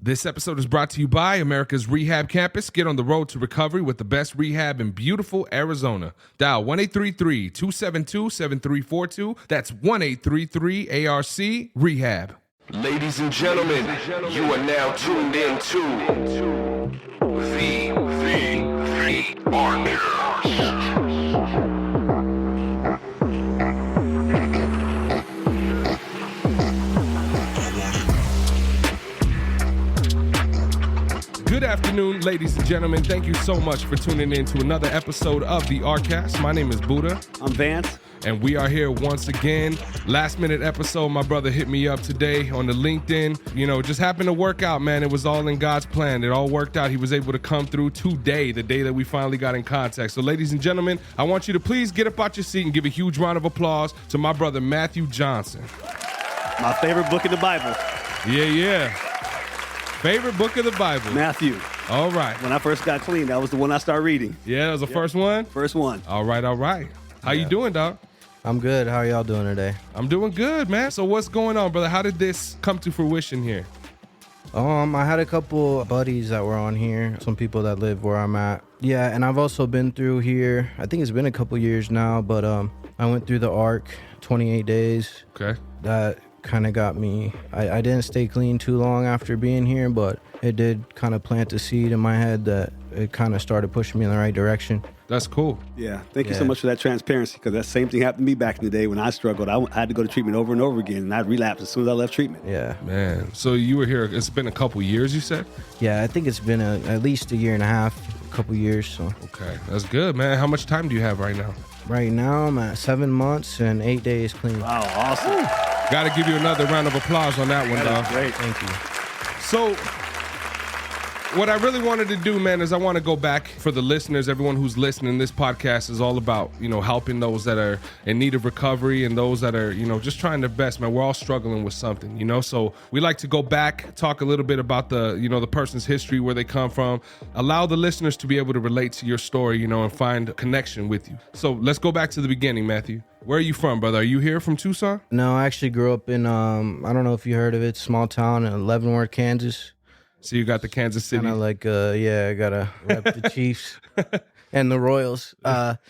This episode is brought to you by Americas Rehab Campus. Get on the road to recovery with the best rehab in beautiful Arizona. Dial 1-833-272-7342. That's 1-833-ARC-REHAB. Ladies and gentlemen, you are now tuned in to the Arcus. Good afternoon, ladies and gentlemen. Thank you so much for tuning in to another episode of the Arcas. My name is Buddha. I'm Vance. And we are here once again. Last minute episode, my brother hit me up today on the LinkedIn. You know, just happened to work out, man. It was all in God's plan. It all worked out. He was able to come through today, the day that we finally got in contact. So ladies and gentlemen, I want you to please get up out your seat and give a huge round of applause to my brother, Matthew Johnson. My favorite book in the Bible. Yeah. Favorite book of the Bible. Matthew. All right. When I first got clean, that was the one I started reading. Yeah, that was the first one? First one. All right. How you doing, dog? I'm good. How are y'all doing today? I'm doing good, man. So what's going on, brother? How did this come to fruition here? I had a couple buddies that were on here, some people that live where I'm at. Yeah, and I've also been through here. I think it's been a couple years now, but I went through the ARC, 28 days. Okay. That kind of got me. I didn't stay clean too long after being here, but it did kind of plant a seed in my head that it kind of started pushing me in the right direction. That's cool. Yeah. Thank you so much for that transparency, because that same thing happened to me back in the day when I struggled. I had to go to treatment over and over again, and I'd relapse as soon as I left treatment. Yeah. Man, so you were here, it's been a couple years, you said? Yeah, I think it's been at least a year and a half, a couple years. So. Okay, that's good, man. How much time do you have right now? Right now, I'm at 7 months and 8 days clean. Wow, awesome. Got to give you another round of applause on that one, dog. Great. Thank you. So what I really wanted to do, man, is I want to go back for the listeners, everyone who's listening. This podcast is all about, helping those that are in need of recovery and those that are, just trying their best, man. We're all struggling with something, so we like to go back, talk a little bit about the, the person's history, where they come from, allow the listeners to be able to relate to your story, and find a connection with you. So let's go back to the beginning, Matthew. Where are you from, brother? Are you here from Tucson? No, I actually grew up in, I don't know if you heard of it, small town in Leavenworth, Kansas. So you got the Kansas City. Kind of like, I got to rep the Chiefs and the Royals. But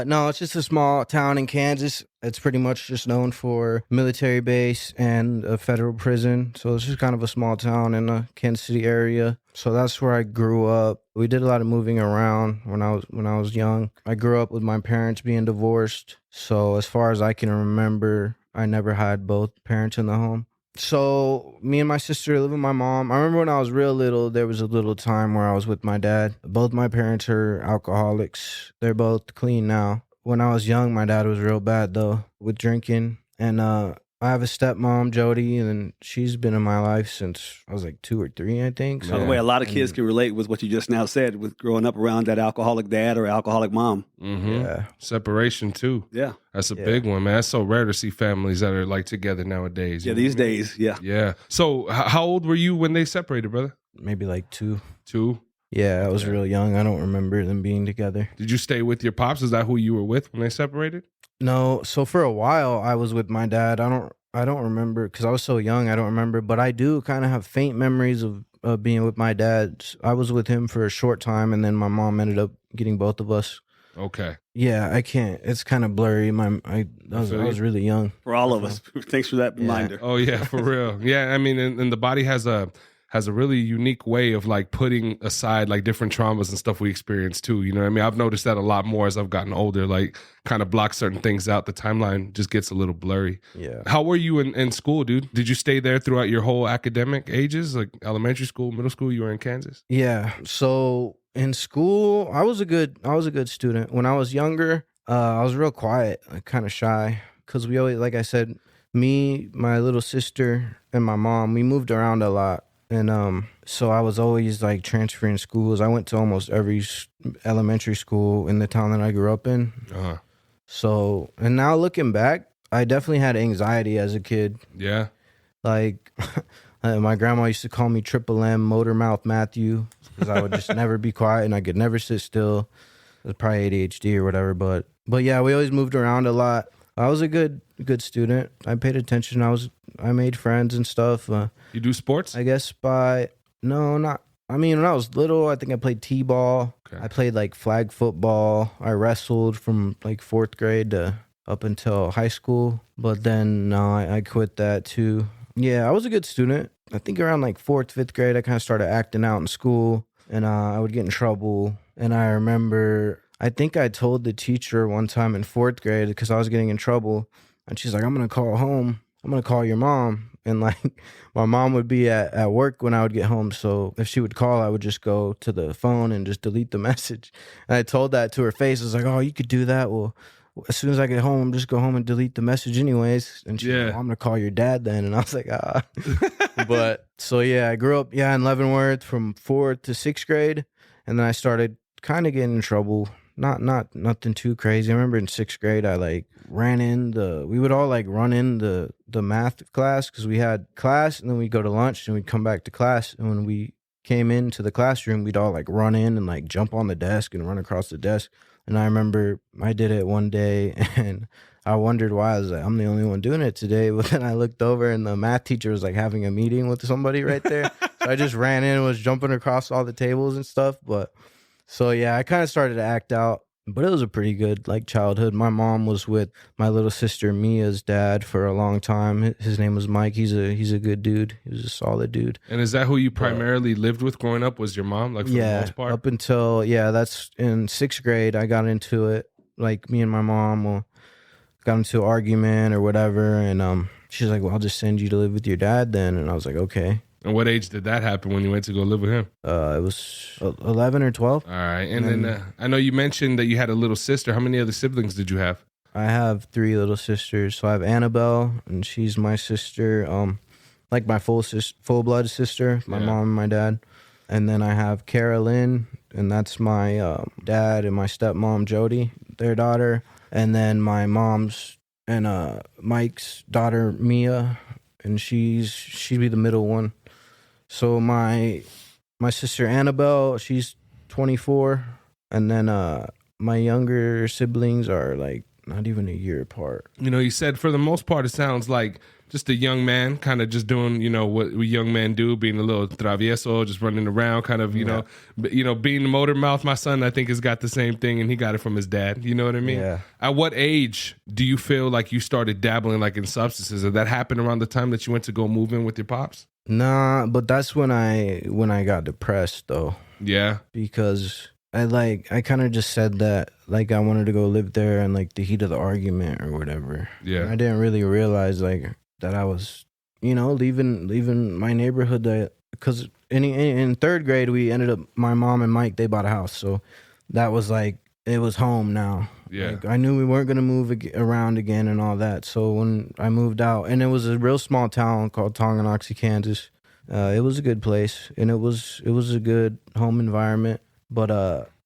no, it's just a small town in Kansas. It's pretty much just known for military base and a federal prison. So it's just kind of a small town in the Kansas City area. So that's where I grew up. We did a lot of moving around when I was young. I grew up with my parents being divorced. So as far as I can remember, I never had both parents in the home. So me and my sister live with my mom. I remember when I was real little, there was a little time where I was with my dad. Both my parents are alcoholics. They're both clean now. When I was young, my dad was real bad though with drinking. And I have a stepmom, Jody, and she's been in my life since I was like 2 or 3, I think. So the way a lot of kids can relate with what you just now said, with growing up around that alcoholic dad or alcoholic mom. Mm-hmm. Yeah. Separation too. Yeah. That's a big one, man. It's so rare to see families that are like together nowadays. Yeah, these days, yeah. Yeah. So how old were you when they separated, brother? Maybe like 2. 2? Yeah, I was real young. I don't remember them being together. Did you stay with your pops? Is that who you were with when they separated? No. So for a while, I was with my dad. I don't remember because I was so young. I don't remember, but I do kind of have faint memories of being with my dad. I was with him for a short time, and then my mom ended up getting both of us. Okay. Yeah, I can't. It's kind of blurry. I was really young. For all of us. Thanks for that reminder. Oh yeah, for real. Yeah, I mean, and the body has a really unique way of like putting aside like different traumas and stuff we experience too. You know what I mean? I've noticed that a lot more as I've gotten older, like kind of block certain things out. The timeline just gets a little blurry. Yeah. How were you in school, dude? Did you stay there throughout your whole academic ages? Like elementary school, middle school, you were in Kansas? Yeah. So in school, I was a good student. When I was younger, I was real quiet, like kind of shy. Cause we always, like I said, me, my little sister, and my mom, we moved around a lot. And so I was always like transferring schools. I went to almost every elementary school in the town that I grew up in. Uh-huh. So, and now looking back, I definitely had anxiety as a kid. Yeah. Like my grandma used to call me Triple M, Motor Mouth Matthew, because I would just never be quiet and I could never sit still. It was probably ADHD or whatever. But yeah, we always moved around a lot. I was a good student. I paid attention. I made friends and stuff. You do sports? I guess no, not. I mean, when I was little, I think I played t-ball. Okay. I played like flag football. I wrestled from like 4th grade to up until high school. But then no, I quit that too. Yeah, I was a good student. I think around like 4th, 5th grade, I kind of started acting out in school, and I would get in trouble. And I remember, I think I told the teacher one time in 4th grade because I was getting in trouble, and she's like, "I'm gonna call home. I'm gonna call your mom." And like, my mom would be at work when I would get home. So if she would call, I would just go to the phone and just delete the message. And I told that to her face. I was like, "Oh, you could do that. Well, as soon as I get home, just go home and delete the message anyways." And she's like, "Oh, I'm going to call your dad then." And I was like, ah. But so yeah, I grew up, in Leavenworth from 4th to 6th grade. And then I started kind of getting in trouble. Nothing too crazy. I remember in 6th grade, I like we would all like run in the math class because we had class, and then we'd go to lunch and we'd come back to class. And when we came into the classroom, we'd all like run in and like jump on the desk and run across the desk. And I remember I did it one day, and I wondered why. I was like, I'm the only one doing it today. But then I looked over, and the math teacher was like having a meeting with somebody right there. So I just ran in and was jumping across all the tables and stuff. But so yeah, I kind of started to act out. But it was a pretty good like childhood. My mom was with my little sister Mia's dad for a long time. His name was Mike. He's a good dude. He was a solid dude. And is that who you primarily lived with growing up? Was your mom, like, for the most part? Up until that's in 6th grade. I got into it. Like, me and my mom got into an argument or whatever, and she's like, "Well, I'll just send you to live with your dad then." And I was like, "Okay." And what age did that happen when you went to go live with him? It was 11 or 12. All right. And then I know you mentioned that you had a little sister. How many other siblings did you have? I have 3 little sisters. So I have Annabelle, and she's my sister, like my full blood sister, my mom and my dad. And then I have Carolyn, and that's my dad and my stepmom Jody, their daughter. And then my mom's and Mike's daughter Mia, and she'd be the middle one. So my sister Annabelle, she's 24, and then my younger siblings are like not even a year apart. You know, you said for the most part, it sounds like just a young man, kind of just doing, what young men do, being a little travieso, just running around, kind of, you know, being the motor mouth. My son, I think, has got the same thing, and he got it from his dad. You know what I mean? Yeah. At what age do you feel like you started dabbling like in substances? Did that happen around the time that you went to go move in with your pops? Nah, but that's when I got depressed though. Yeah. Because I kind of just said that like I wanted to go live there in like the heat of the argument or whatever. Yeah. And I didn't really realize like that I was, leaving my neighborhood, because in 3rd grade we ended up, my mom and Mike, they bought a house, so that was like it was home now. Yeah. Like, I knew we weren't gonna move around again and all that. So when I moved out, and it was a real small town called Tonganoxie, Kansas. It was a good place, and it was a good home environment. But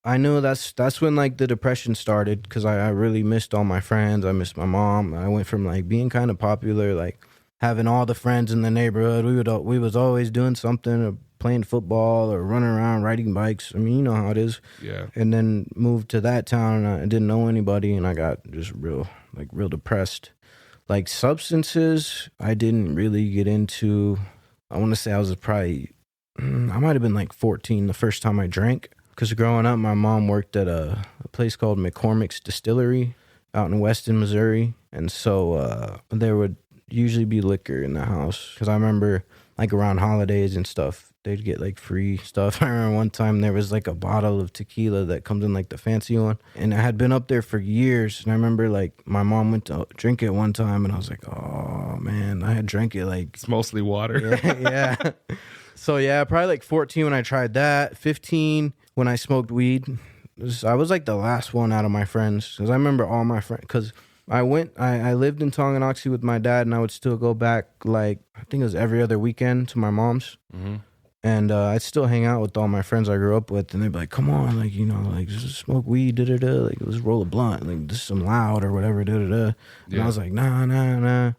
I knew that's when like the depression started, because I really missed all my friends. I missed my mom. I went from like being kind of popular, like having all the friends in the neighborhood. We was always doing something, or playing football or running around riding bikes. I mean, you know how it is. Yeah. And then moved to that town, and I didn't know anybody, and I got just real depressed. Like substances, I didn't really get into. I want to say I was probably, I might have been like 14 the first time I drank. Because growing up, my mom worked at a place called McCormick's Distillery out in Weston, Missouri. And so there would usually be liquor in the house. Because I remember like around holidays and stuff, they'd get like free stuff. I remember one time there was like a bottle of tequila that comes in like the fancy one. And I had been up there for years. And I remember like my mom went to drink it one time, and I was like, oh man, I had drank it like. it's mostly water. Yeah. So yeah, probably like 14 when I tried that. 15 when I smoked weed. I was like the last one out of my friends, because I remember all my friends. Because I lived in Tonganoxie with my dad, and I would still go back like, I think it was every other weekend to my mom's. Mm-hmm. And I'd still hang out with all my friends I grew up with, and they'd be like, come on, like, like just smoke weed, da-da-da, like let's roll a blunt, like just some loud or whatever, da-da-da. And I was like, nah.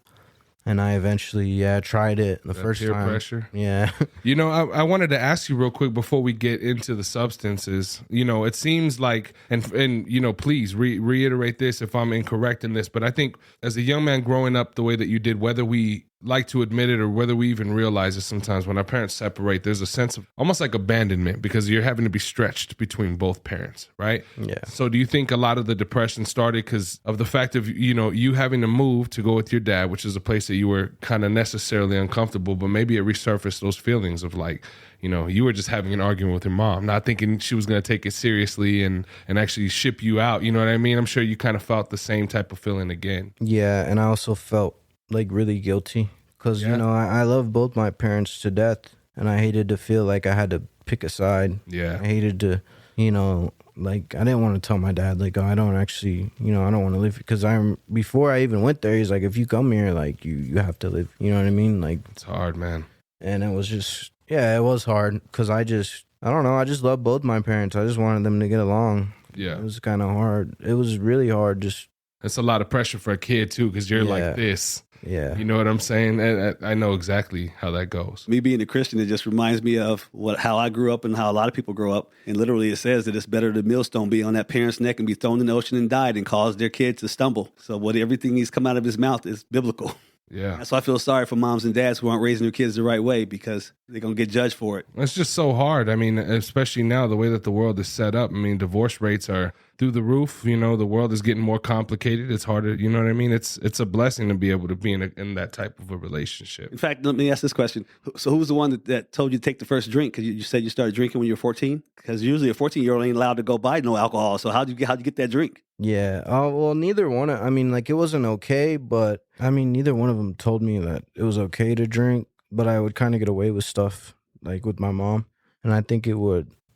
And I eventually, tried it the first peer time. Pressure. Yeah. You know, I wanted to ask you real quick before we get into the substances. You know, it seems like, and you know, please reiterate this if I'm incorrect in this, but I think as a young man growing up the way that you did, whether we like to admit it or whether we even realize it sometimes, when our parents separate, there's a sense of almost like abandonment because you're having to be stretched between both parents, right? Yeah. So do you think a lot of the depression started because of the fact of, you know, you having to move to go with your dad, which is a place that you were kind of necessarily uncomfortable, but maybe it resurfaced those feelings of like, you know, you were just having an argument with your mom, not thinking she was going to take it seriously and actually ship you out. You know what I mean? I'm sure you kind of felt the same type of feeling again. Yeah, and I also felt like really guilty because, you know, I love both my parents to death, and I hated to feel like I had to pick a side. Yeah. I hated to, you know, like I didn't want to tell my dad, like, oh, I don't actually, you know, I don't want to live because before I even went there, he's like, if you come here, like you have to live, you know what I mean? Like, it's hard, man. And it was just, it was hard because I don't know, I just love both my parents. I just wanted them to get along. Yeah. It was kind of hard. It was really hard. Just, it's a lot of pressure for a kid too, because you're like this. Yeah. You know what I'm saying? I know exactly how that goes. Me being a Christian, it just reminds me of how I grew up and how a lot of people grow up. And literally it says that it's better the millstone be on that parent's neck and be thrown in the ocean and die than cause their kid to stumble. So everything he's come out of his mouth is biblical. Yeah. That's why I feel sorry for moms and dads who aren't raising their kids the right way because they're going to get judged for it. It's just so hard. I mean, especially now, the way that the world is set up. I mean, divorce rates are through the roof. You know, the world is getting more complicated. It's harder. You know what I mean? It's a blessing to be able to be in that type of a relationship. In fact, let me ask this question. So who was the one that told you to take the first drink? Because you said you started drinking when you were 14? Because usually a 14-year-old ain't allowed to go buy no alcohol. So how'd you get that drink? Yeah. Oh, well, neither one. I mean, like, it wasn't okay, but I mean, neither one of them told me that it was okay to drink, but I would kind of get away with stuff, like with my mom. And I think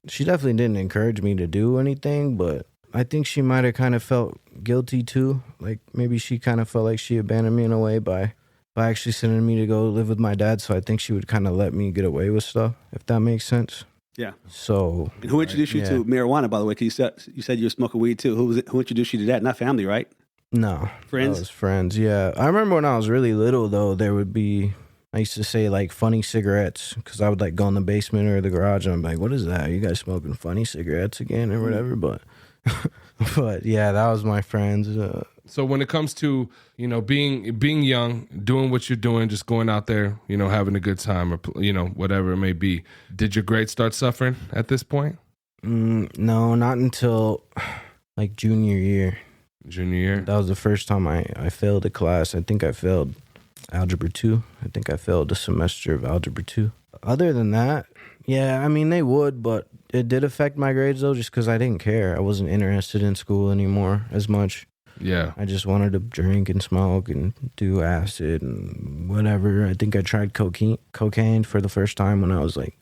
she definitely didn't encourage me to do anything, but I think she might have kind of felt guilty too. Like, maybe she kind of felt like she abandoned me in a way by actually sending me to go live with my dad. So I think she would kind of let me get away with stuff, if that makes sense. Yeah. So, and who introduced you to marijuana, by the way? Because you said you were smoking weed too. Who introduced you to that? Not family, right? No. Friends? That was friends, yeah. I remember when I was really little, though, I used to say, like, funny cigarettes, because I would, like, go in the basement or the garage, and I'm like, what is that? Are you guys smoking funny cigarettes again or whatever? But yeah, that was my friends. So when it comes to, you know, being young, doing what you're doing, just going out there, you know, having a good time or, you know, whatever it may be, did your grades start suffering at this point? No, not until, like, junior year. Junior year? That was the first time I failed a class. I think I failed Algebra 2. I think I failed a semester of Algebra 2. Other than that, yeah, I mean, they would, but it did affect my grades, though, just because I didn't care. I wasn't interested in school anymore as much. Yeah. I just wanted to drink and smoke and do acid and whatever. I think I tried cocaine for the first time when I was like,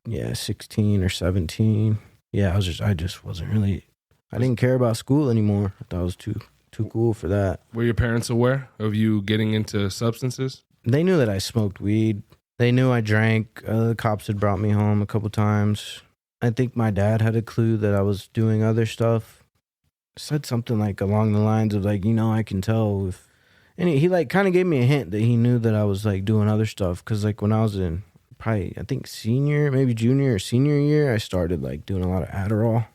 16 or 17. Yeah, I just wasn't really, I didn't care about school anymore. I thought I was too cool for that. Were your parents aware of you getting into substances? They knew that I smoked weed. They knew I drank. The cops had brought me home a couple times. I think my dad had a clue that I was doing other stuff. Said something like along the lines of like, I can tell if, and he like kind of gave me a hint that he knew that I was like doing other stuff. Cause like when I was in probably, I think maybe junior or senior year, I started like doing a lot of Adderall.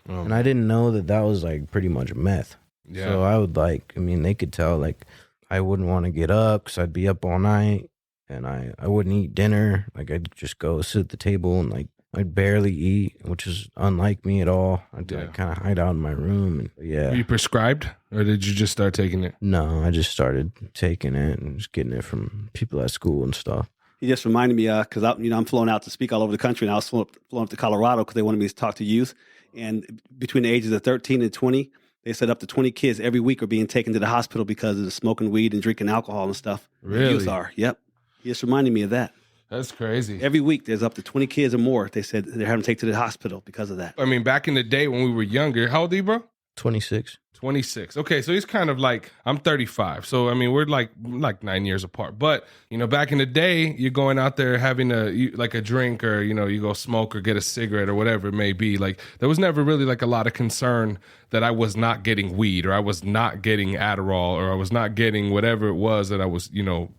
Oh. And I didn't know that was like pretty much meth. Yeah. So I would they could tell like I wouldn't want to get up cause I'd be up all night and I wouldn't eat dinner. Like I'd just go sit at the table and like, I'd barely eat, which is unlike me at all. I'd kind of hide out in my room. And, Were you prescribed, or did you just start taking it? No, I just started taking it and just getting it from people at school and stuff. He just reminded me, because I'm flown out to speak all over the country, and I was flown up to Colorado because they wanted me to talk to youth. And between the ages of 13 and 20, they said up to 20 kids every week are being taken to the hospital because of the smoking weed and drinking alcohol and stuff. Really? Youth are. Yep. He just reminded me of that. That's crazy. Every week, there's up to 20 kids or more. They said they're having to take to the hospital because of that. I mean, back in the day when we were younger, how old are you, bro? 26. 26. Okay, so he's kind of like, I'm 35. So, I mean, we're like 9 years apart. But, back in the day, you're going out there having a drink or, you go smoke or get a cigarette or whatever it may be. Like, there was never really like a lot of concern that I was not getting weed or I was not getting Adderall or I was not getting whatever it was that I was,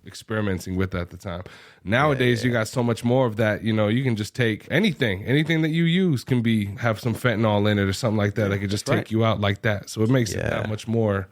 experimenting with at the time. Nowadays, you got so much more of that. You can just take anything that you use can have some fentanyl in it or something like that. That could just take you out like that. So it makes it that much more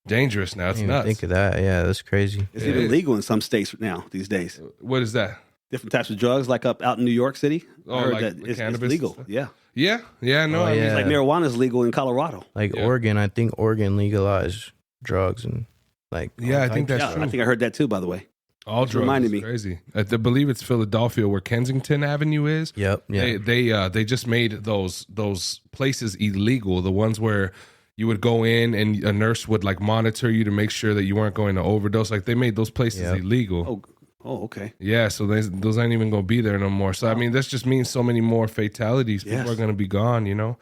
dangerous now. It's nuts. Think of that. Yeah, that's crazy. It's even legal in some states now these days. What is that? Different types of drugs, like out in New York City. Oh, I heard like that it's cannabis legal. Yeah. Yeah. No, I mean, It's like marijuana is legal in Colorado. Like Oregon, I think Oregon legalized drugs and like. I think that's true. I think I heard that too, by the way. All drugs reminded me. Crazy. I believe it's Philadelphia where Kensington Avenue is. Yep. Yeah. They just made those places illegal. The ones where you would go in and a nurse would like monitor you to make sure that you weren't going to overdose. Like they made those places illegal. Oh, okay. Yeah, so those ain't even gonna be there no more. So I mean, this just means so many more fatalities. People are gonna be gone.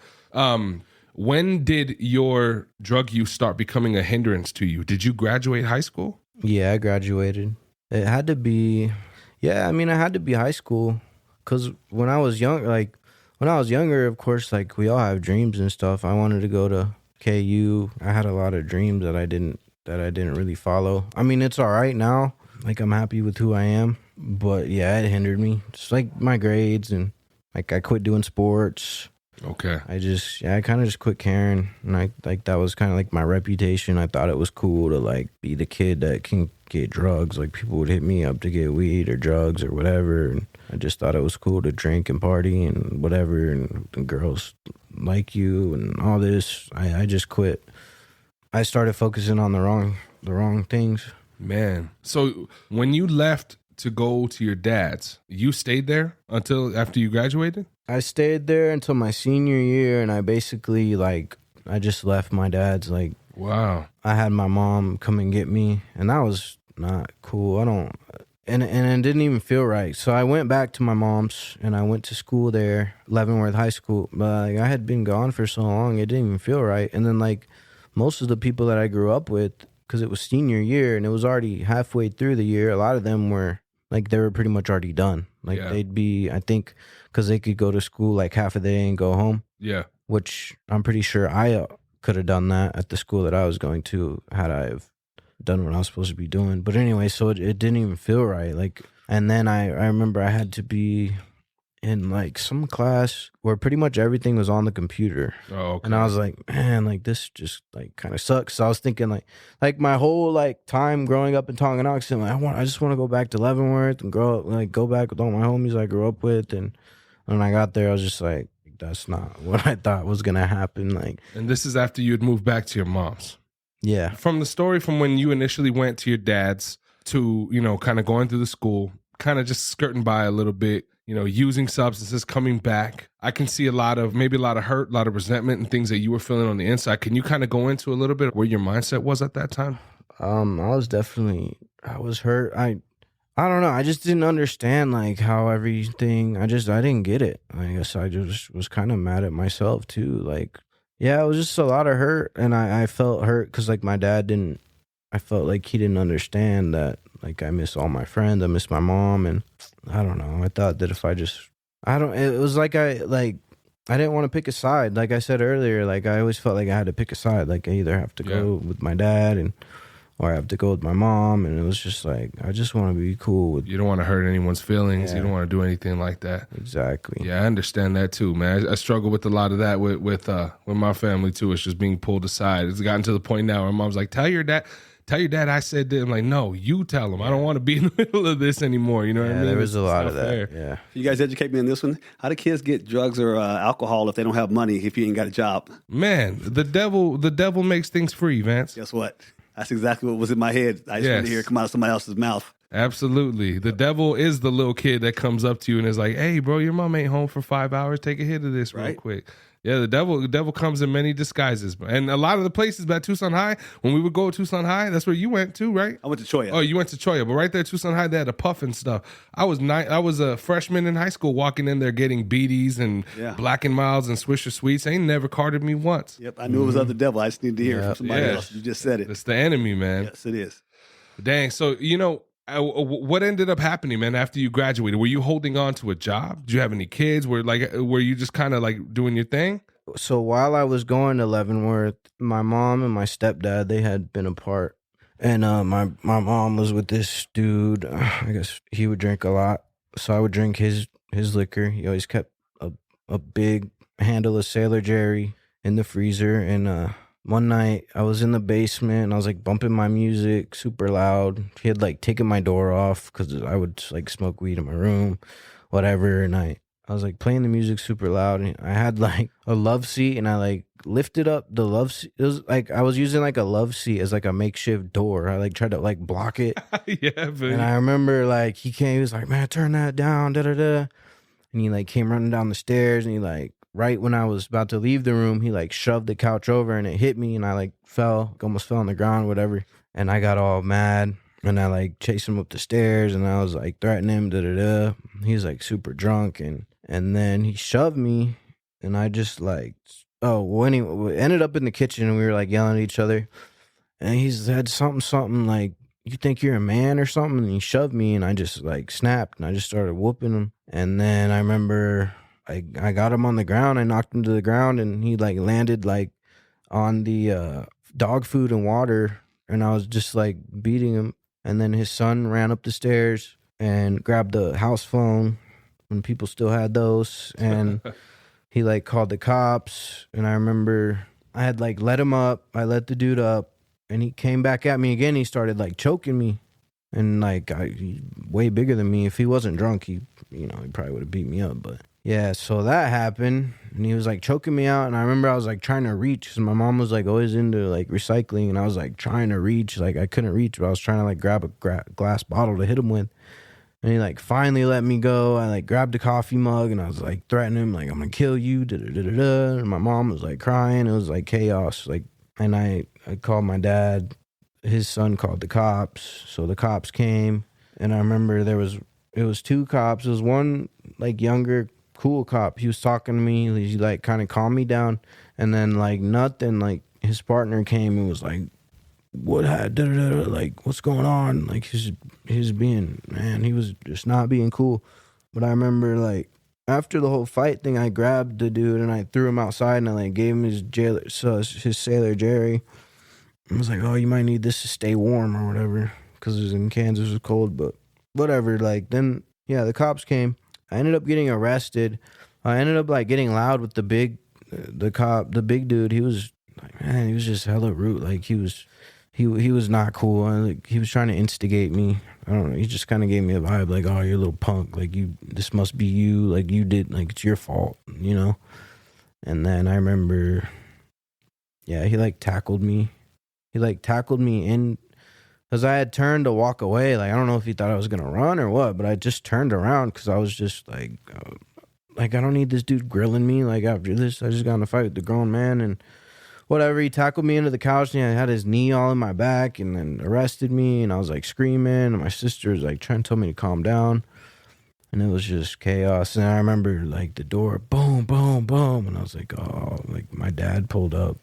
When did your drug use start becoming a hindrance to you? Did you graduate high school? Yeah, I graduated. It had to be. Yeah, I mean, I had to be high school because when I was younger, of course, like we all have dreams and stuff. I wanted to go to KU. I had a lot of dreams that I didn't really follow. I mean, it's all right now. Like, I'm happy with who I am. But, yeah, it hindered me. Just, like, my grades and, like, I quit doing sports. Okay. I kind of just quit caring. And, that was kind of, like, my reputation. I thought it was cool to, like, be the kid that can get drugs. Like, people would hit me up to get weed or drugs or whatever. And I just thought it was cool to drink and party and whatever. And girls like you and all this. I just quit. I started focusing on the wrong things. Man. So when you left to go to your dad's, you stayed there until after you graduated? I stayed there until my senior year, and I basically, like, I just left my dad's. Like, wow. I had my mom come and get me, and that was not cool. And it didn't even feel right. So I went back to my mom's, and I went to school there, Leavenworth High School. But like, I had been gone for so long, it didn't even feel right. And then, like, most of the people that I grew up with, because it was senior year and it was already halfway through the year, a lot of them were like, they were pretty much already done. Like they'd be, I think, because they could go to school like half a day and go home. Yeah. Which I'm pretty sure I could have done that at the school that I was going to had I have done what I was supposed to be doing. But anyway, so it didn't even feel right. Like, and then I remember I had to be in like some class where pretty much everything was on the computer. Oh, okay. And I was like, man, like this just like kind of sucks. So I was thinking like my whole like time growing up in Tonganoxie, I just want to go back to Leavenworth and go back with all my homies I grew up with. And when I got there, I was just like, that's not what I thought was gonna happen. Like, and this is after you had moved back to your mom's. Yeah. From the story from when you initially went to your dad's to, kind of going through the school, kind of just skirting by a little bit, using substances, coming back. I can see a lot of hurt, a lot of resentment and things that you were feeling on the inside. Can you kind of go into a little bit where your mindset was at that time? I was hurt. I don't know. I just didn't understand like how everything, I didn't get it. I guess I just was kind of mad at myself too. Like, yeah, it was just a lot of hurt. And I felt hurt because like my dad I felt like he didn't understand that like I miss all my friends. I miss my mom. And I don't know. I thought that if it was like I didn't want to pick a side. Like I said earlier, like I always felt like I had to pick a side. Like I either have to go with my dad or I have to go with my mom. And it was just like, I just want to be cool with. You don't want to hurt anyone's feelings. Yeah. You don't want to do anything like that. Exactly. Yeah, I understand that too, man. I struggle with a lot of that with my family too. It's just being pulled aside. It's gotten to the point now where mom's like, tell your dad I said that. I'm like, no, you tell him. I don't want to be in the middle of this anymore. You know what I mean? There was a lot of that. Fair. Yeah. You guys educate me on this one. How do kids get drugs or alcohol if they don't have money, if you ain't got a job? Man, the devil makes things free, Vance. Guess what? That's exactly what was in my head. I just wanted to hear it come out of somebody else's mouth. Absolutely. The devil is the little kid that comes up to you and is like, hey, bro, your mom ain't home for 5 hours. Take a hit of this real quick. Yeah, the devil comes in many disguises. And a lot of the places at Tucson High, when we would go to Tucson High, that's where you went to, right? I went to Choya. Oh, you went to Choya. But right there at Tucson High, they had a puff and stuff. I was a freshman in high school walking in there getting beaties and Black and Milds and Swisher Sweets. They ain't never carded me once. Yep, I knew it was of the devil. I just needed to hear it from somebody else. You just said it. It's the enemy, man. Yes, it is. Dang. So, what ended up happening, man, after you graduated? Were you holding on to a job? Did you have any kids? Were you just kind of like doing your thing? So while I was going to Leavenworth, my mom and my stepdad, they had been apart. And my mom was with this dude. I guess he would drink a lot. So I would drink his liquor. He always kept a big handle of Sailor Jerry in the freezer. And one night I was in the basement and I was like bumping my music super loud. He had like taken my door off because I would like smoke weed in my room, whatever. And I was like playing the music super loud. And I had like a love seat and I like lifted up the love seat. It was like I was using like a love seat as like a makeshift door. I like tried to like block it. Yeah, baby. And I remember like he was like, man, turn that down, da da da. And he like came running down the stairs and he like, right when I was about to leave the room, he like shoved the couch over and it hit me and I like almost fell on the ground, whatever. And I got all mad and I like chased him up the stairs and I was like threatening him, da da da. He's like super drunk and then he shoved me and I just like, when he ended up in the kitchen and we were like yelling at each other and he said something like, you think you're a man or something? And he shoved me and I just like snapped and I just started whooping him. And then I remember I got him on the ground. I knocked him to the ground and he like landed like on the dog food and water. And I was just like beating him. And then his son ran up the stairs and grabbed the house phone when people still had those. And he like called the cops. And I remember I had like let him up. I let the dude up and he came back at me again. He started like choking me. And like he's way bigger than me. If he wasn't drunk, he probably would have beat me up. But yeah, so that happened, and he was like choking me out, and I remember I was like trying to reach, because my mom was like always into like recycling, and I was like trying to reach, like I couldn't reach, but I was trying to like grab a glass bottle to hit him with, and he like finally let me go. I like grabbed a coffee mug, and I was like threatening him, like I'm gonna kill you, da da da da. And my mom was like crying. It was like chaos, like, and I called my dad. His son called the cops, so the cops came, and I remember it was two cops. It was one like younger, cool cop. He was talking to me. He like kind of calmed me down, and then like nothing. Like his partner came and was like, "What? Like what's going on?" Like he was being, man, he was just not being cool. But I remember like after the whole fight thing, I grabbed the dude and I threw him outside and I like gave him his Sailor Jerry. I was like, "Oh, you might need this to stay warm or whatever," because it was in Kansas, it was cold. But whatever. Like then, yeah, the cops came. I ended up getting arrested. I ended up like getting loud with the big dude. He was like, man, he was just hella rude. Like he was not cool. Like he was trying to instigate me. I don't know. He just kind of gave me a vibe like, oh, you're a little punk. Like this must be you. Like you did. Like it's your fault. And then I remember, yeah, he like tackled me. He like tackled me in. Because I had turned to walk away. Like, I don't know if he thought I was going to run or what, but I just turned around because I was just like, I don't need this dude grilling me. Like, after this, I just got in a fight with the grown man and whatever. He tackled me into the couch and he had his knee all in my back and then arrested me. And I was like screaming. And my sister was like trying to tell me to calm down. And it was just chaos. And I remember like the door, boom, boom, boom. And I was like, oh, like my dad pulled up.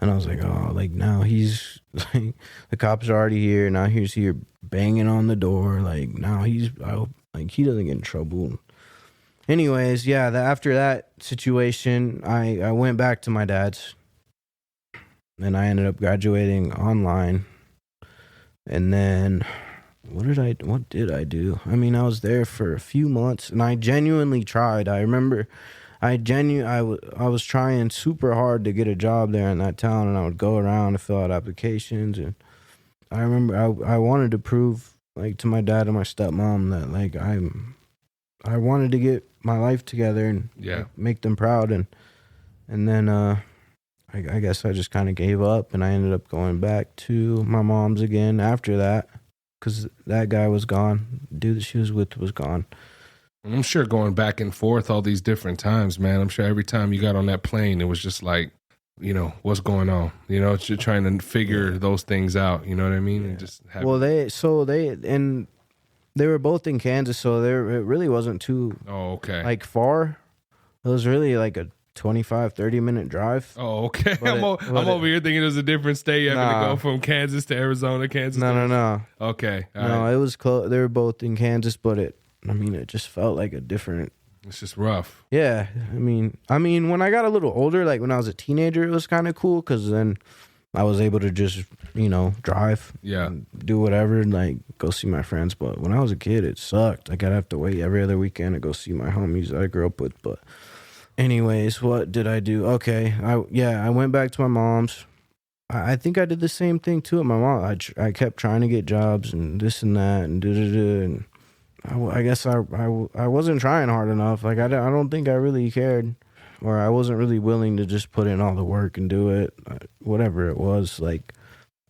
And I was like, oh, like now he's like, the cops are already here. Now he's here banging on the door. Like now I hope like he doesn't get in trouble. Anyways, yeah, after that situation, I went back to my dad's and I ended up graduating online. And then what did I do? I mean, I was there for a few months and I genuinely tried. I remember I was trying super hard to get a job there in that town, and I would go around to fill out applications. And I remember I wanted to prove like to my dad and my stepmom that like I wanted to get my life together and like, make them proud. And then I guess I just kind of gave up, and I ended up going back to my mom's again after that because that guy was gone. The dude that she was with was gone. I'm sure going back and forth all these different times, man. I'm sure every time you got on that plane, it was just like, what's going on? It's just trying to figure those things out. You know what I mean? And just Well, they were both in Kansas, so it really wasn't too like far. It was really like a 25-30 minute drive. Oh, okay. I'm over here thinking it was a different state. You having to go from Kansas to Arizona, Kansas. No. Okay. All no, right. It was close. They were both in Kansas, but it just felt like a different. It's just rough. Yeah, I mean, when I got a little older, like when I was a teenager, it was kind of cool because then I was able to just, drive. Yeah. And do whatever, and like go see my friends. But when I was a kid, it sucked. Like I'd have to wait every other weekend to go see my homies that I grew up with. But anyways, what did I do? Okay, I went back to my mom's. I think I did the same thing too at my mom. I kept trying to get jobs and this and that and and I guess I wasn't trying hard enough. Like I don't think I really cared, or I wasn't really willing to just put in all the work and do it, whatever it was. Like,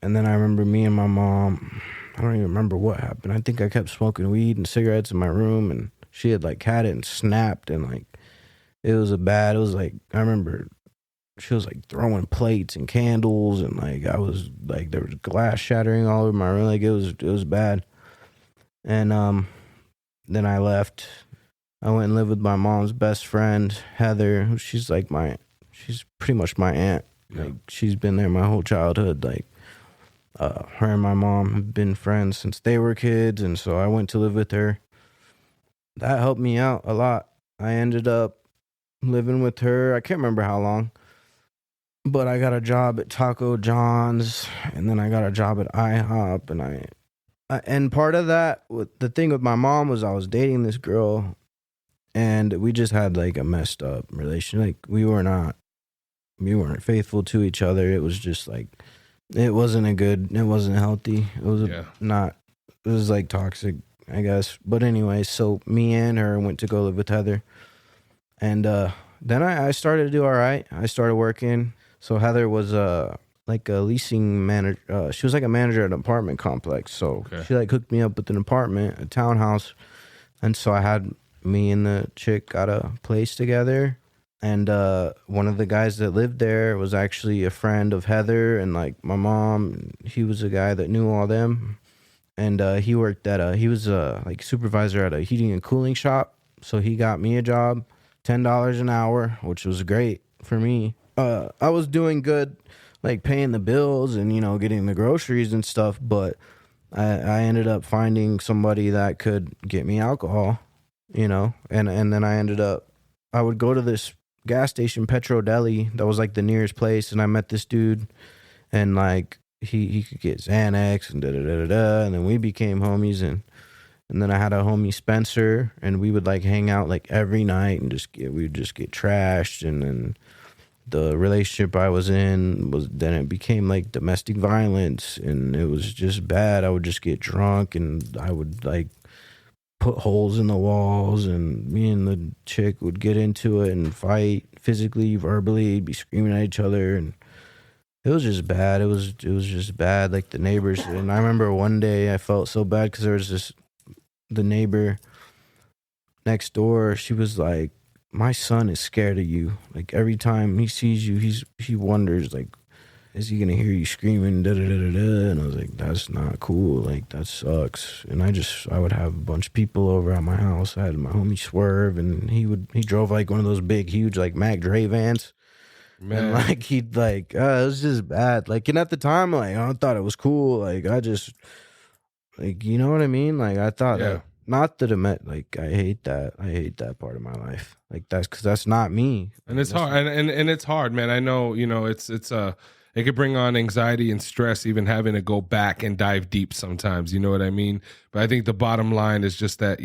and then I remember me and my mom. I don't even remember what happened. I think I kept smoking weed and cigarettes in my room, and she had like had it and snapped, and like it was like I remember she was like throwing plates and candles, and like I was like there was glass shattering all over my room. Like it was bad, and then I left. I went and lived with my mom's best friend, Heather. She's pretty much my aunt. Like she's been there my whole childhood. Like her and my mom have been friends since they were kids, and so I went to live with her. That helped me out a lot. I ended up living with her. I can't remember how long, but I got a job at Taco John's, and then I got a job at IHOP, and part of that, the thing with my mom was I was dating this girl, and we just had like a messed up relation. Like we weren't faithful to each other. It was just like, it wasn't healthy. It was it was like toxic, I guess. But anyway, so me and her went to go live with Heather, and then I started to do all right. I started working. So Heather was like a leasing manager. She was like a manager at an apartment complex. So she like hooked me up with an apartment, a townhouse. And so I had me and the chick got a place together. And one of the guys that lived there was actually a friend of Heather and like my mom. He was a guy that knew all them. And he worked he was like supervisor at a heating and cooling shop. So he got me a job, $10 an hour, which was great for me. I was doing good, like paying the bills and, getting the groceries and stuff. But I ended up finding somebody that could get me alcohol, and then I would go to this gas station, Petro Deli, that was like the nearest place. And I met this dude, and like he could get Xanax and and then we became homies. And then I had a homie Spencer, and we would like hang out like every night and we'd just get trashed. And then the relationship I was in it became like domestic violence, and it was just bad. I would just get drunk, and I would like put holes in the walls, and me and the chick would get into it and fight physically, verbally, be screaming at each other, and it was just bad. It was just bad. Like the neighbors, and I remember one day I felt so bad because there was the neighbor next door. She was like, my son is scared of you. Like every time he sees you, he wonders like, is he gonna hear you screaming? And I was like, that's not cool. Like that sucks. And I would have a bunch of people over at my house. I had my homie Swerve, and he drove like one of those big, huge like Mac Dre vans. Man. And like he'd like, it was just bad. Like, and at the time, like I thought it was cool. Like I just, like, you know what I mean? Like I thought that. Not that it meant like I hate that part of my life. Like that's because that's not me. And it's hard, and it's hard, man. I know, it's it could bring on anxiety and stress, even having to go back and dive deep sometimes. You know what I mean? But I think the bottom line is just that,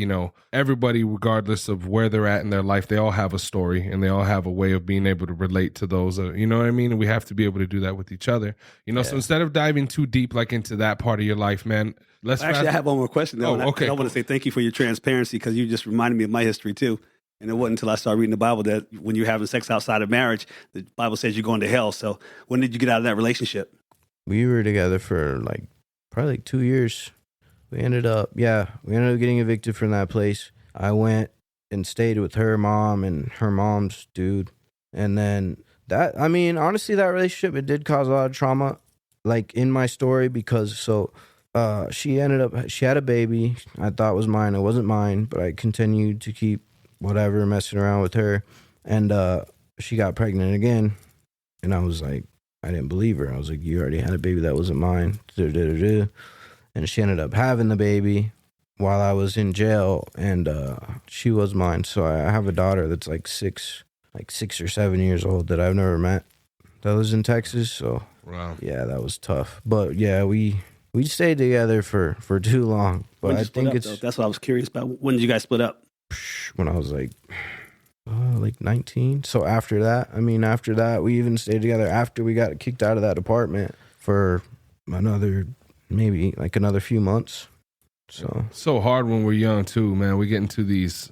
everybody, regardless of where they're at in their life, they all have a story, and they all have a way of being able to relate to those. You know what I mean? And we have to be able to do that with each other. So instead of diving too deep, like into that part of your life, man. I have one more question. Though, okay. I want to say thank you for your transparency, because you just reminded me of my history too. And it wasn't until I started reading the Bible that when you're having sex outside of marriage, the Bible says you're going to hell. So when did you get out of that relationship? We were together for probably 2 years. We ended up getting evicted from that place. I went and stayed with her mom and her mom's dude. And then honestly, that relationship, it did cause a lot of trauma, like in my story, because she had a baby I thought was mine. It wasn't mine, but I continued to keep whatever messing around with her. And she got pregnant again. And I was like, I didn't believe her. I was like, you already had a baby that wasn't mine. And she ended up having the baby while I was in jail, and she was mine. So I have a daughter that's like 6 or 7 years old that I've never met. That was in Texas. So wow. Yeah, that was tough. But yeah, we stayed together for too long. But I think that's what I was curious about. When did you guys split up? When I was like 19. So after that, we even stayed together after we got kicked out of that apartment for another few months. So hard when we're young too, man. We get into these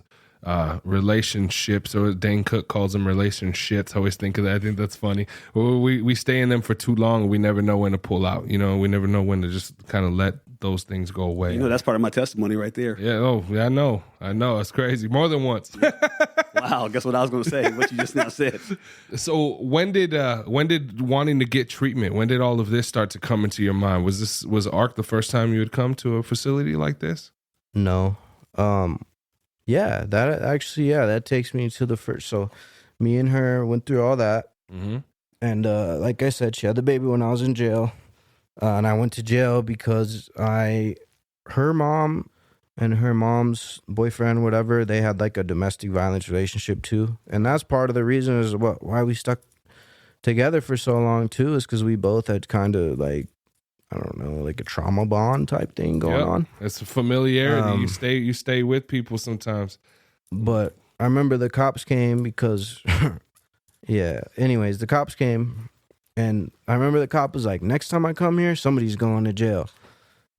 relationships, or Dane Cook calls them relationships. I always think of that. I think that's funny. We stay in them for too long, and we never know when to pull out. You know, we never know when to just kind of let those things go away. You know, that's part of my testimony right there. Yeah. Oh, yeah. I know. It's crazy. More than once. Wow. Guess what I was going to say? What you just now said. So when did wanting to get treatment? When did all of this start to come into your mind? Was ARC the first time you had come to a facility like this? No. That takes me to the first. So me and her went through all that. Mm-hmm. And like I said, she had the baby when I was in jail. And I went to jail because her mom and her mom's boyfriend, whatever, they had like a domestic violence relationship too. And that's part of the reason is why we stuck together for so long too, is because we both had kind of like, I don't know, like a trauma bond type thing going on. It's a familiarity. You stay with people sometimes. But I remember the cops came because, the cops came, and I remember the cop was like, next time I come here, somebody's going to jail.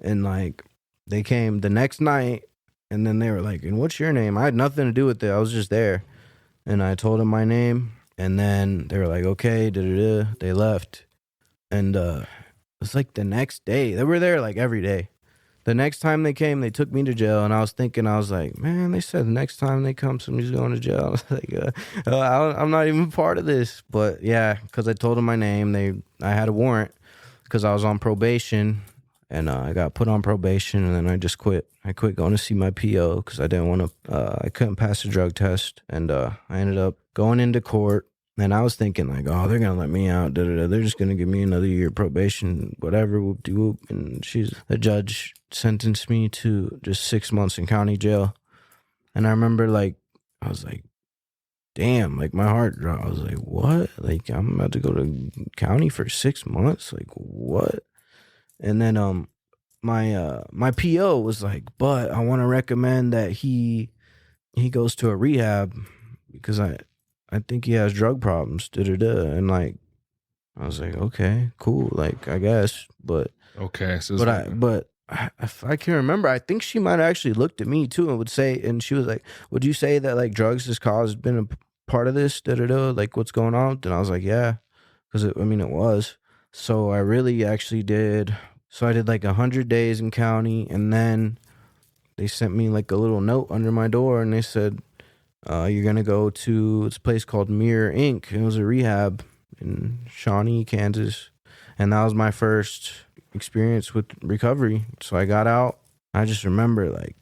And like, they came the next night, and then they were like, and what's your name? I had nothing to do with it. I was just there. And I told them my name, and then they were like, okay, They left. And it's like the next day. They were there like every day. The next time they came, they took me to jail, and I was like, man, they said the next time they come, somebody's going to jail. I was like, I'm not even part of this. But yeah, because I told them my name. I had a warrant because I was on probation, and I got put on probation, and then I just quit. I quit going to see my PO because I didn't want to. I couldn't pass the drug test, and I ended up going into court. And I was thinking like, oh, they're going to let me out. They're just going to give me another year probation, whatever, whoop-de-whoop. And the judge sentenced me to just 6 months in county jail. And I remember like, I was like, damn, like my heart dropped. I was like, what? Like I'm about to go to county for 6 months? Like what? And then my PO was like, but I want to recommend that he goes to a rehab because I think he has drug problems, And like, I was like, okay, cool. Like, I guess, but okay. So if I can remember, I think she might have actually looked at me too and would say, and she was like, would you say that like drugs has been a part of this? Like what's going on? And I was like, yeah, because it was. So I really actually did. So I did like 100 days in county, and then they sent me like a little note under my door, and they said, you're going to go to this place called Mirror Inc. It was a rehab in Shawnee, Kansas. And that was my first experience with recovery. So I got out. I just remember like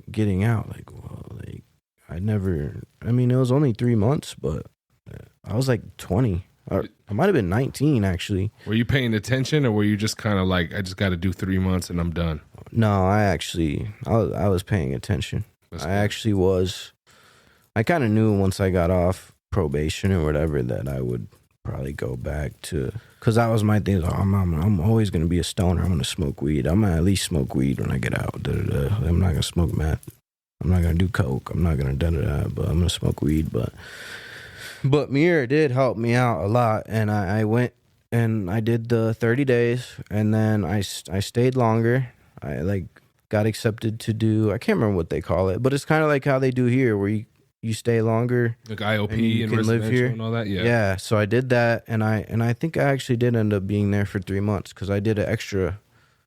getting out, like, well, like it was only 3 months, but I was like 20. I might have been 19 actually. Were you paying attention, or were you just kind of like, I just got to do 3 months and I'm done? No, I was paying attention. Actually was. I kind of knew once I got off probation or whatever that I would probably go back to, because that was my thing. I'm always going to be a stoner. I'm going to smoke weed. I'm going to at least smoke weed when I get out. I'm not going to smoke meth. I'm not going to do coke. I'm not going to but I'm going to smoke weed. But Mirror did help me out a lot, and I went and I did the 30 days, and then I stayed longer. I like got accepted to do, I can't remember what they call it, but it's kind of like how they do here where you stay longer, like IOP and live here and all that. Yeah. So I did that, and I think I actually did end up being there for 3 months because I did an extra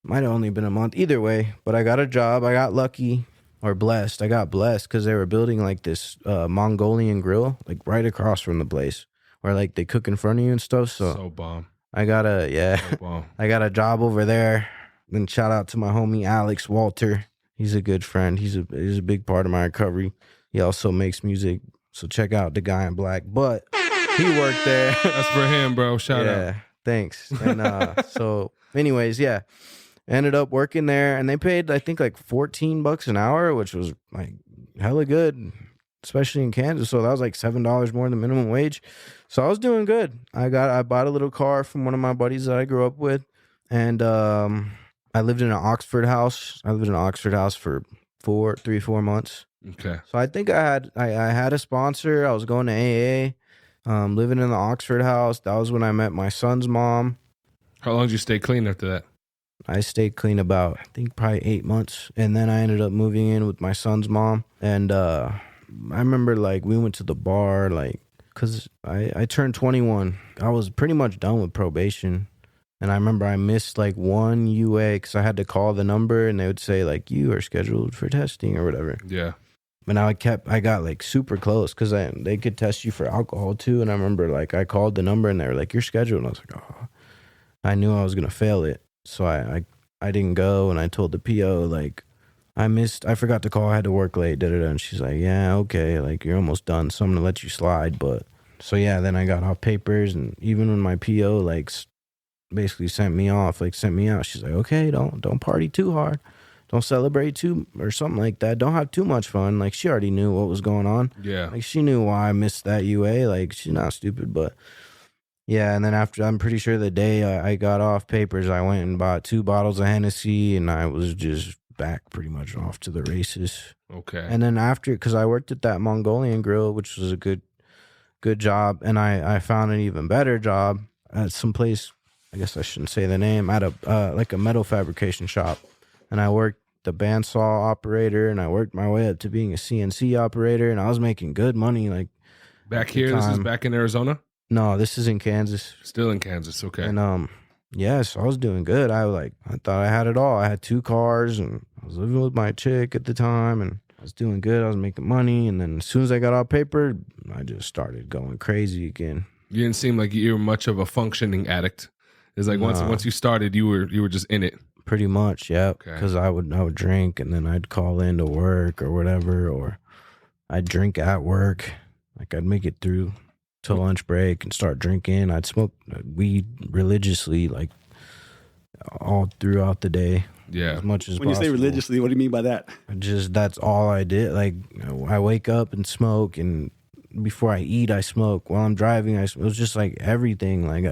Might have only been a month. Either way, but I got a job. I got lucky or blessed. I got blessed because they were building like this Mongolian grill, like right across from the place where like they cook in front of you and stuff. So bomb. I got So bomb. I got a job over there. And shout out to my homie Alex Walter. He's a good friend. He's a big part of my recovery. He also makes music, so check out the guy in black. But he worked there. That's for him, bro. Shout out. Yeah, thanks. And so, anyways, yeah, ended up working there, and they paid I think like $14 an hour, which was like hella good, especially in Kansas. So that was like $7 more than minimum wage. So I was doing good. I bought a little car from one of my buddies that I grew up with, and I lived in an Oxford house. I lived in an Oxford house for 4 months. Okay. So I think I had a sponsor. I was going to AA, living in the Oxford house. That was when I met my son's mom. How long did you stay clean after that? I stayed clean about, I think, probably 8 months. And then I ended up moving in with my son's mom. And I remember, like, we went to the bar, like, because I turned 21. I was pretty much done with probation. And I remember I missed, like, one UA because I had to call the number, and they would say, like, you are scheduled for testing or whatever. Yeah. But now I got, like, super close because they could test you for alcohol, too. And I remember, like, I called the number, and they were like, you're scheduled. And I was like, oh. I knew I was going to fail it. So I didn't go, and I told the PO, like, I forgot to call, I had to work late, da-da-da. And she's like, yeah, okay, like, you're almost done, so I'm going to let you slide. But, so yeah, then I got off papers, and even when my PO, like, basically sent me out, she's like, okay, don't party too hard. Don't celebrate too, or something like that. Don't have too much fun. Like, she already knew what was going on. Yeah. Like, she knew why I missed that UA. Like, she's not stupid, but... Yeah, and then after, I'm pretty sure the day I got off papers, I went and bought 2 bottles of Hennessy, and I was just back pretty much off to the races. Okay. And then after, because I worked at that Mongolian grill, which was a good job, and I found an even better job at some place, I guess I shouldn't say the name, at a metal fabrication shop. And I worked the bandsaw operator, and I worked my way up to being a CNC operator, and I was making good money. Like, back here, this is back in Arizona? No, this is in Kansas. Still in Kansas, okay. And yes, I was doing good. I thought I had it all. I had 2 cars, and I was living with my chick at the time, and I was doing good. I was making money, and then as soon as I got off paper, I just started going crazy again. You didn't seem like you were much of a functioning addict. It's like once you started, you were just in it. Pretty much, yeah. Okay. Because I would drink, and then I'd call in to work or whatever, or I'd drink at work. Like, I'd make it through till lunch break and start drinking. I'd smoke weed religiously, like, all throughout the day. Yeah. As much as When you say possible. religiously, what do you mean by that? That's all I did. Like, I wake up and smoke, and before I eat, I smoke. While I'm driving, it was just like everything. Like,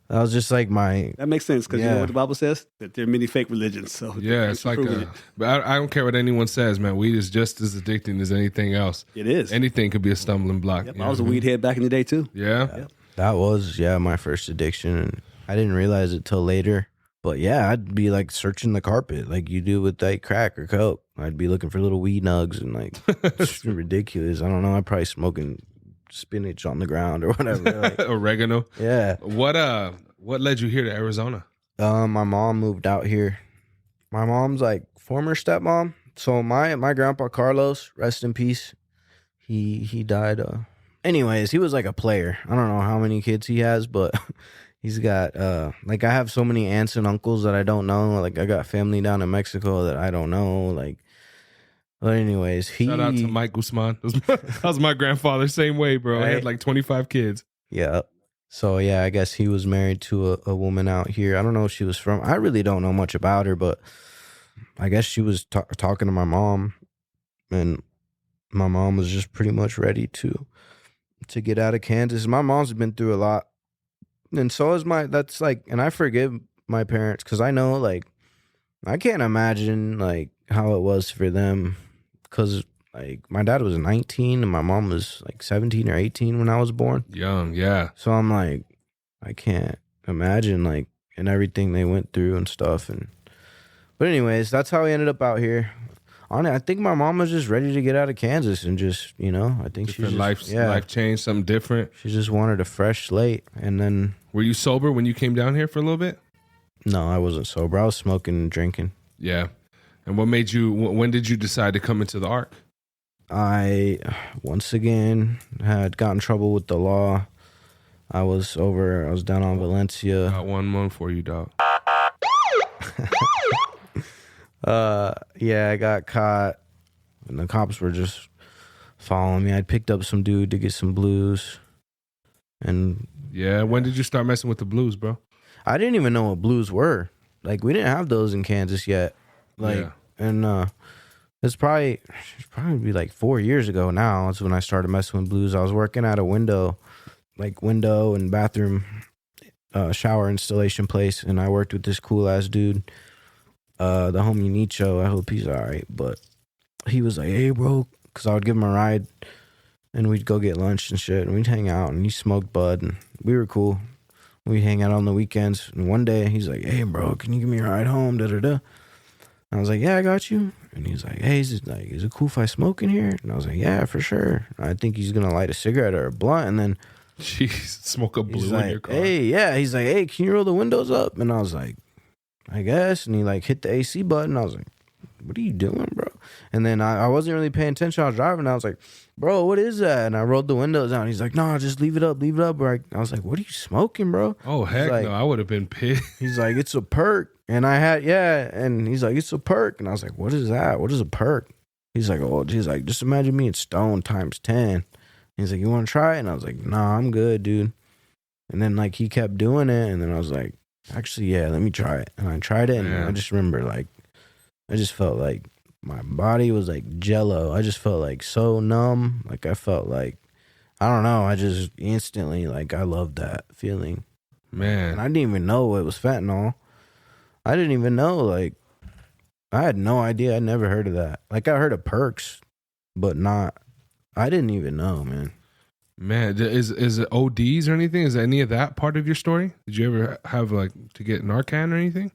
that was just like my... That makes sense because you know what the Bible says? That there are many fake religions. So yeah, it's like but I don't care what anyone says, man. Weed is just as addicting as anything else. It is. Anything could be a stumbling block. Yep, I was a weed head back in the day too. Yeah? Yep. That was, my first addiction. And I didn't realize it till later. But yeah, I'd be like searching the carpet like you do with like crack or coke. I'd be looking for little weed nugs and like, it's ridiculous. I don't know. I'm probably smoking spinach on the ground or whatever. Like, Oregano. yeah. What led you here to Arizona? My mom moved out here. My mom's like former stepmom. So my grandpa Carlos, rest in peace. He died. Anyways, he was like a player. I don't know how many kids he has, but he's got like, I have so many aunts and uncles that I don't know. Like, I got family down in Mexico that I don't know. Like, but anyways, Shout out to Mike Guzman. That was my grandfather. Same way, bro. Right? I had like 25 kids. Yeah. So, yeah, I guess he was married to a woman out here. I don't know if she was from. I really don't know much about her, but I guess she was talking to my mom, and my mom was just pretty much ready to get out of Kansas. My mom's been through a lot, and so is that's like, and I forgive my parents because I know, like, I can't imagine, like, how it was for them because, like, my dad was 19 and my mom was like 17 or 18 when I was born. Young, yeah. So I'm like, I can't imagine, like, and everything they went through and stuff. But anyways, that's how we ended up out here. I think my mom was just ready to get out of Kansas and just, I think she just, life change, something different. She just wanted a fresh slate. And then, were you sober when you came down here for a little bit? No, I wasn't sober. I was smoking and drinking. Yeah. And what made you? When did you decide to come into the Ark? I, once again, had got in trouble with the law. I was down on Valencia. Got 1 month for you, dog. Yeah, I got caught, and the cops were just following me. I'd picked up some dude to get some blues, and Yeah. When did you start messing with the blues, bro? I didn't even know what blues were. Like, we didn't have those in Kansas yet. Like, Yeah. and it's probably be like 4 years ago now. That's when I started messing with blues. I was working at a window and bathroom shower installation place, and I worked with this cool ass dude, the homie Nicho. I hope he's all right. But he was like, "Hey, bro," because I would give him a ride, and we'd go get lunch and shit, and we'd hang out, and he smoked bud, and we were cool. We'd hang out on the weekends, and one day he's like, "Hey, bro, can you give me a ride home?" Da da da. I was like, "Yeah, I got you." And he's like, "Hey, is it cool if I smoke in here?" And I was like, "Yeah, for sure." I think he's gonna light a cigarette or a blunt, and then Jeez, smoke a blue he's in like, your car. "Hey, yeah." He's like, "Hey, can you roll the windows up?" And I was like, "I guess." And he like hit the AC button. I was like, "What are you doing, bro?" And then I wasn't really paying attention. I was driving. I was like, "Bro, what is that?" And I rolled the windows down. He's like, "No, just leave it up, leave it up." I was like, "What are you smoking, bro?" Oh heck like- no! I would have been pissed. He's like, "It's a perk." And I had, and he's like, "It's a perk." And I was like, "What is that? What is a perk?" He's like, "Oh," he's like, "Just imagine me in stone times 10. He's like, "You want to try it?" And I was like, "Nah, I'm good, dude." And then like he kept doing it, and then I was like, "Actually, yeah, let me try it." And I tried it, and Yeah. I just remember like, I just felt like my body was like jello. I just felt like so numb. Like I felt like, I don't know. I just instantly like, I loved that feeling. Man, And I didn't even know it was fentanyl. I didn't even know, like, I had no idea. I never heard of that. Like, I heard of perks, but I didn't even know, man. man, is it ODs or anything? Is any of that part of your story? Did you ever have like to get Narcan or anything?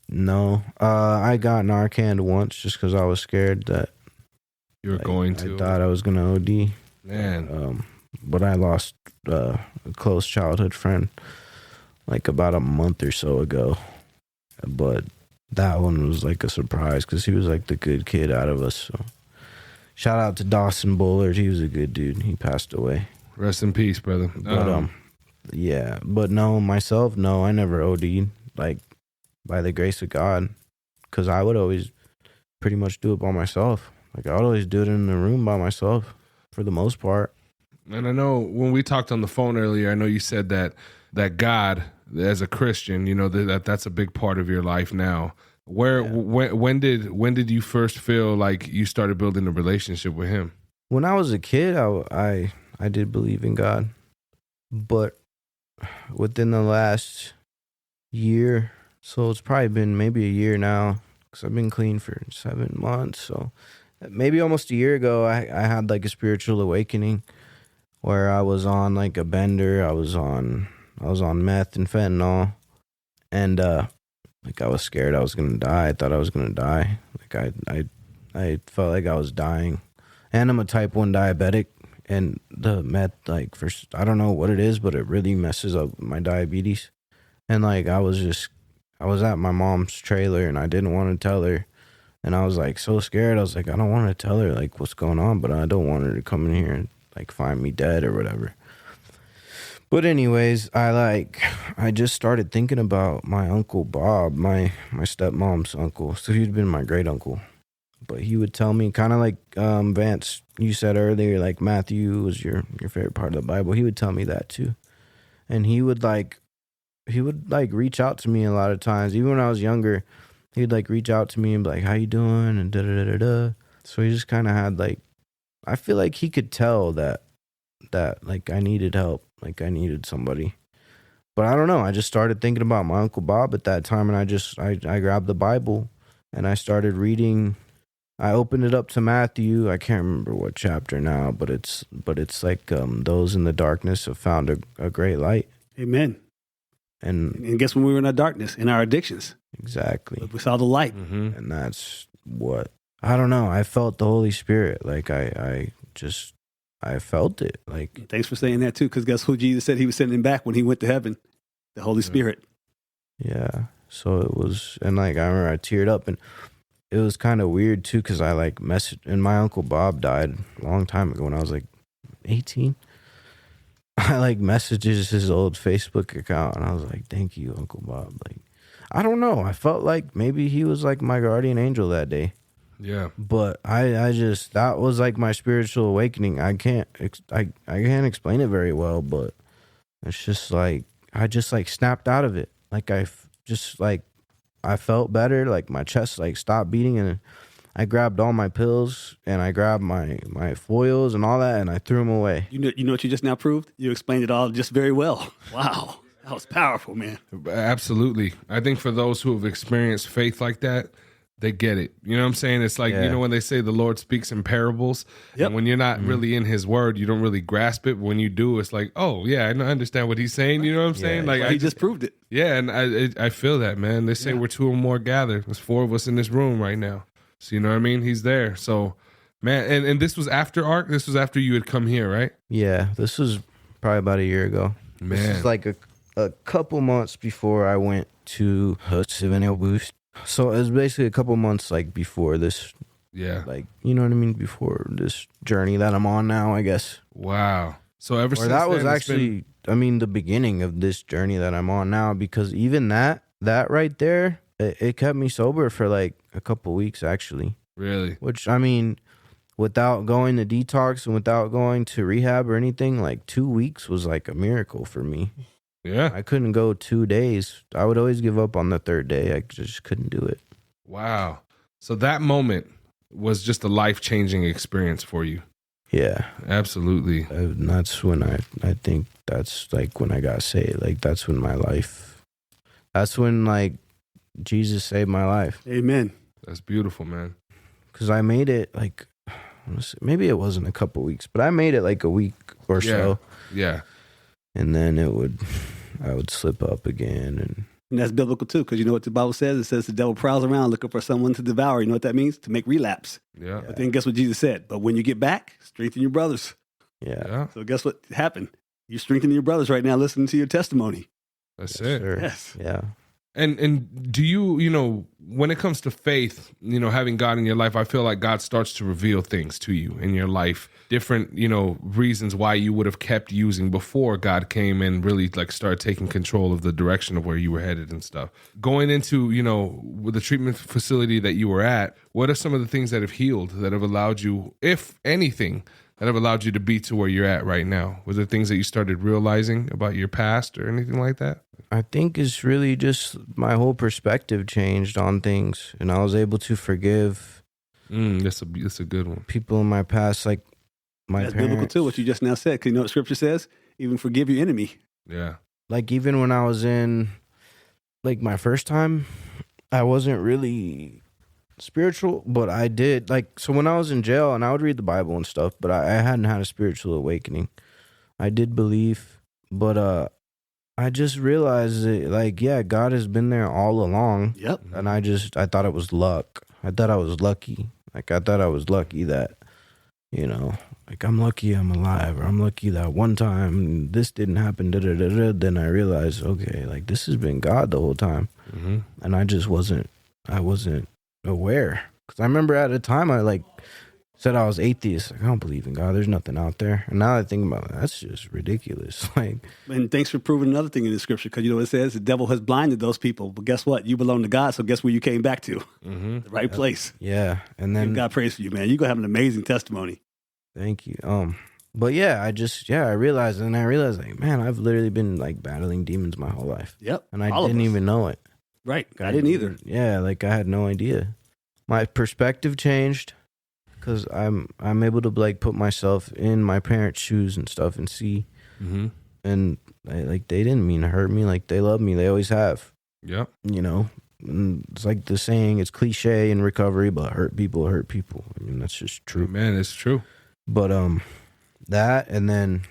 No. I got Narcan once just because I was scared that You were going to. I thought I was going to OD. Man, But I lost a close childhood friend like about a month or so ago. But that one was like a surprise because he was like the good kid out of us. So shout out to Dawson Bullard. He was a good dude. He passed away. rest in peace, brother. But yeah. But no, myself, no, I never OD'd. Like by the grace of God, because I would always pretty much do it by myself. Like I would always do it in the room by myself for the most part. And I know when we talked on the phone earlier, I know you said that God, as a Christian, you know that's a big part of your life now. When did you first feel like you started building a relationship with Him? When I was a kid, I did believe in God, but within the last year, so it's probably been maybe a year now, because I've been clean for 7 months. So maybe almost a year ago, I had like a spiritual awakening where I was on like a bender. I was on meth and fentanyl, and like I was scared I was gonna die. I thought I was gonna die. Like I felt like I was dying. And I'm a type 1 diabetic, and the meth, like, I don't know what it is, but it really messes up my diabetes. And like I was at my mom's trailer, and I didn't want to tell her, and I was like so scared. I was like, I don't want to tell her like what's going on, but I don't want her to come in here and like find me dead or whatever. But anyways, I just started thinking about my Uncle Bob, my stepmom's uncle. So he'd been my great uncle. But he would tell me, kind of like Vance, you said earlier, like Matthew was your favorite part of the Bible. He would tell me that too. And he would reach out to me a lot of times. Even when I was younger, he'd like reach out to me and be like, "How you doing?" and da da da da. So he just kind of had like, I feel like he could tell that like I needed help, like I needed somebody. But I don't know. I just started thinking about my Uncle Bob at that time, and I grabbed the Bible and I started reading. I opened it up to Matthew. I can't remember what chapter now, but it's like those in the darkness have found a great light. Amen. And guess when we were in our darkness, in our addictions, exactly. we saw the light. Mm-hmm. And that's what, I don't know. I felt the Holy Spirit. Like I felt it. Like, Thanks for saying that too, because guess who Jesus said He was sending back when He went to heaven? The Holy Spirit. yeah. So it was, and like I remember I teared up, and it was kind of weird too because I like messaged, and my Uncle Bob died a long time ago when I was like 18. I like messages his old Facebook account, and I was like, "Thank you, Uncle Bob." Like, I don't know. I felt like maybe he was like my guardian angel that day. Yeah. But I just, that was like my spiritual awakening. I can't explain it very well, but it's just like I just like snapped out of it. Like just like I felt better. Like my chest like stopped beating, and I grabbed all my pills and I grabbed my foils and all that, and I threw them away. You know what you just now proved? You explained it all just very well. Wow. That was powerful, man. Absolutely. I think for those who have experienced faith like that, they get it. You know what I'm saying? It's like, you know, when they say the Lord speaks in parables, and when you're not really in his word, you don't really grasp it. But when you do, it's like, oh, yeah, I understand what he's saying. You know what I'm saying? Like, he just proved it. Yeah, and I feel that, man. They say we're two or more gathered. There's 4 of us in this room right now. So, you know what I mean? He's there. So, man, and this was after ARC? This was after you had come here, right? Yeah, this was probably about a year ago. Man. This is like a couple months before I went to Savannah Boost. So it was basically a couple months like before this. Yeah. Like, you know what I mean? Before this journey that I'm on now, I guess. Wow. So ever since that was then, actually, I mean, the beginning of this journey that I'm on now, because even that right there, it kept me sober for like a couple weeks actually. Really? Which, I mean, without going to detox and without going to rehab or anything, like 2 weeks was like a miracle for me. Yeah. I couldn't go 2 days. I would always give up on the third day. I just couldn't do it. Wow. So that moment was just a life-changing experience for you. Yeah. Absolutely. And that's when I think that's like when I got saved. Like that's when that's when like Jesus saved my life. Amen. That's beautiful, man. Because I made it like, maybe it wasn't a couple weeks, but I made it like a week or so. Yeah. And then I would slip up again. And that's biblical too, because you know what the Bible says? It says the devil prowls around looking for someone to devour. You know what that means? To make relapse. Yeah. But then guess what Jesus said? But when you get back, strengthen your brothers. Yeah. So guess what happened? You're strengthening your brothers right now listening to your testimony. That's Yes, it. sir. Yes. Yeah. And do you know, when it comes to faith, you know, having God in your life, I feel like God starts to reveal things to you in your life, different, you know, reasons why you would have kept using before God came and really like started taking control of the direction of where you were headed and stuff. Going into, you know, with the treatment facility that you were at, what are some of the things that have healed, that have allowed you, if anything, that have allowed you to be to where you're at right now? Was there things that you started realizing about your past or anything like that? I think it's really just my whole perspective changed on things, and I was able to forgive That's a good one. people in my past, like my That's parents. biblical too, what you just now said. Because you know what Scripture says? Even forgive your enemy. Yeah. Like even when I was in like my first time, I wasn't really spiritual, but I did like, so when I was in jail and I would read the Bible and stuff, but I hadn't had a spiritual awakening. I did believe, but I just realized that, like, yeah, God has been there all along. Yep. And I thought it was luck. I thought I was lucky. Like, I thought I was lucky that, you know, like, I'm lucky I'm alive, or I'm lucky that one time this didn't happen. Then I realized, okay, like, this has been God the whole time. Mm-hmm. And I wasn't aware. Because I remember at a time I, like, said I was atheist. Like, I don't believe in God. There's nothing out there. And now I think about it, that's just ridiculous. Like, And thanks for proving another thing in the Scripture, because you know what it says? The devil has blinded those people. But guess what? You belong to God, so guess where you came back to? Mm-hmm. The right place. yeah. And Give then God praise for you, man. You're going to have an amazing testimony. thank you. But yeah, I realized, like, man, I've literally been like battling demons my whole life. Yep. And I All of didn't us. even know it. Right. I didn't either. Yeah, like I had no idea. My perspective changed because I'm able to like put myself in my parents' shoes and stuff and see. Mm-hmm. And like they didn't mean to hurt me. Like they love me. They always have. Yep. You know, and it's like the saying. It's cliche in recovery, but hurt people hurt people. I mean, that's just true. Man, it's true. But that, and then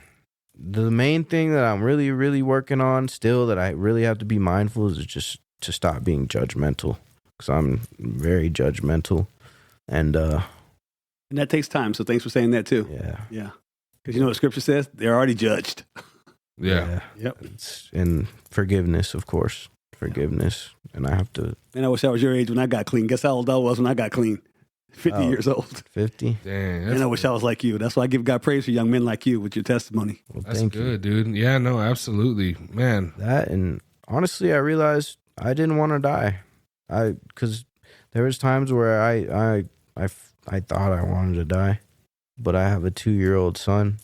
the main thing that I'm really, really working on still, that I really have to be mindful, is just to stop being judgmental, because I'm very judgmental. And And that takes time, so thanks for saying that too. yeah. Yeah. Because you know what Scripture says? They're already judged. Yeah. Yep. And forgiveness, of course. forgiveness, and I have to. And I wish I was your age when I got clean. Guess how old I was when I got clean? 50 years old. 50. Dang, And I wish I was like you. That's why I give God praise for young men like you with your testimony. Well, that's thank you. good, dude. Yeah, no, absolutely, man. That, and honestly, I realized I didn't want to die. Because there was times where I thought I wanted to die, but I have a 2-year-old son,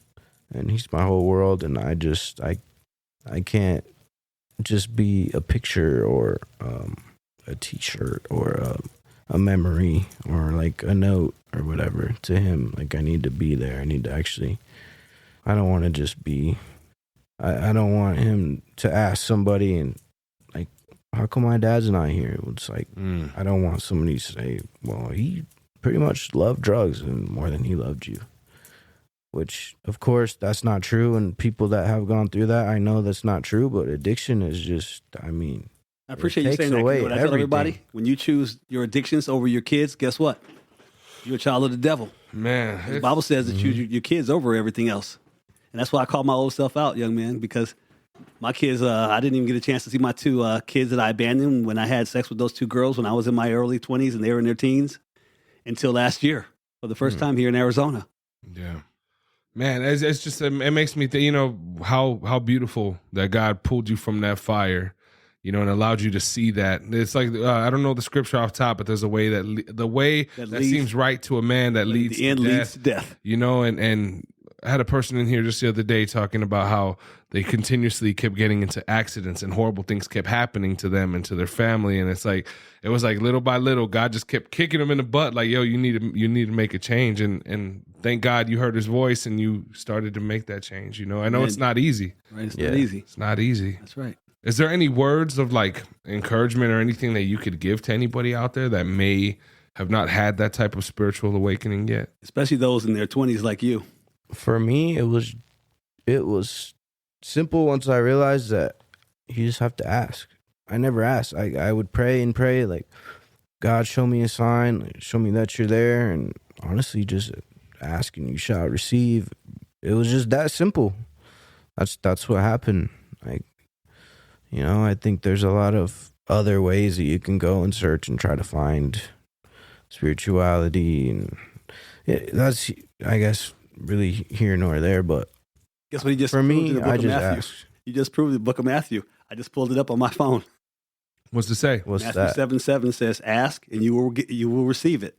and he's my whole world, and I can't just be a picture or a T-shirt or a memory or like a note or whatever to him. Like, I need to be there. I need to actually. I don't want to just be. I don't want him to ask somebody and like, how come my dad's not here? It's like, I don't want somebody to say, well, he pretty much loved drugs and more than he loved you. Which, of course, that's not true. And people that have gone through that, I know that's not true. But addiction is just, I mean, I appreciate you takes saying that. away You know what I tell everybody? everything. When you choose your addictions over your kids, guess what? You're a child of the devil. Man, The Bible says to choose your kids over everything else. And that's why I call my old self out, young man, because my kids, I didn't even get a chance to see my 2 kids that I abandoned when I had sex with those 2 girls when I was in my early 20s and they were in their teens until last year for the first time here in Arizona. yeah. Man, it's just, it makes me think, how beautiful that God pulled you from that fire, and allowed you to see that. It's like, I don't know the scripture off top, but there's a way that seems right to a man that leads The end to leads to death. And I had a person in here just the other day talking about how they continuously kept getting into accidents and horrible things kept happening to them and to their family. And it was like little by little, God just kept kicking them in the butt. Like, yo, you need to make a change. And thank God you heard his voice and you started to make that change. I know it's not easy. Right? It's not easy. It's not easy. That's right. Is there any words of like encouragement or anything that you could give to anybody out there that may have not had that type of spiritual awakening yet? Especially those in their 20s like you. For me, it was simple once I realized that you just have to ask. I never asked. I would pray and pray, like, God, show me a sign, show me that you're there, and honestly, just ask and you shall receive. It was just that simple. That's what happened. Like, I think there's a lot of other ways that you can go and search and try to find spirituality, and that's, I guess, really here nor there. But Guess what he just for proved me, in the book I of just Matthew? asked. You just proved the book of Matthew. I just pulled it up on my phone. What's to say? What's Matthew that? 7:7 says, "Ask and you will receive it."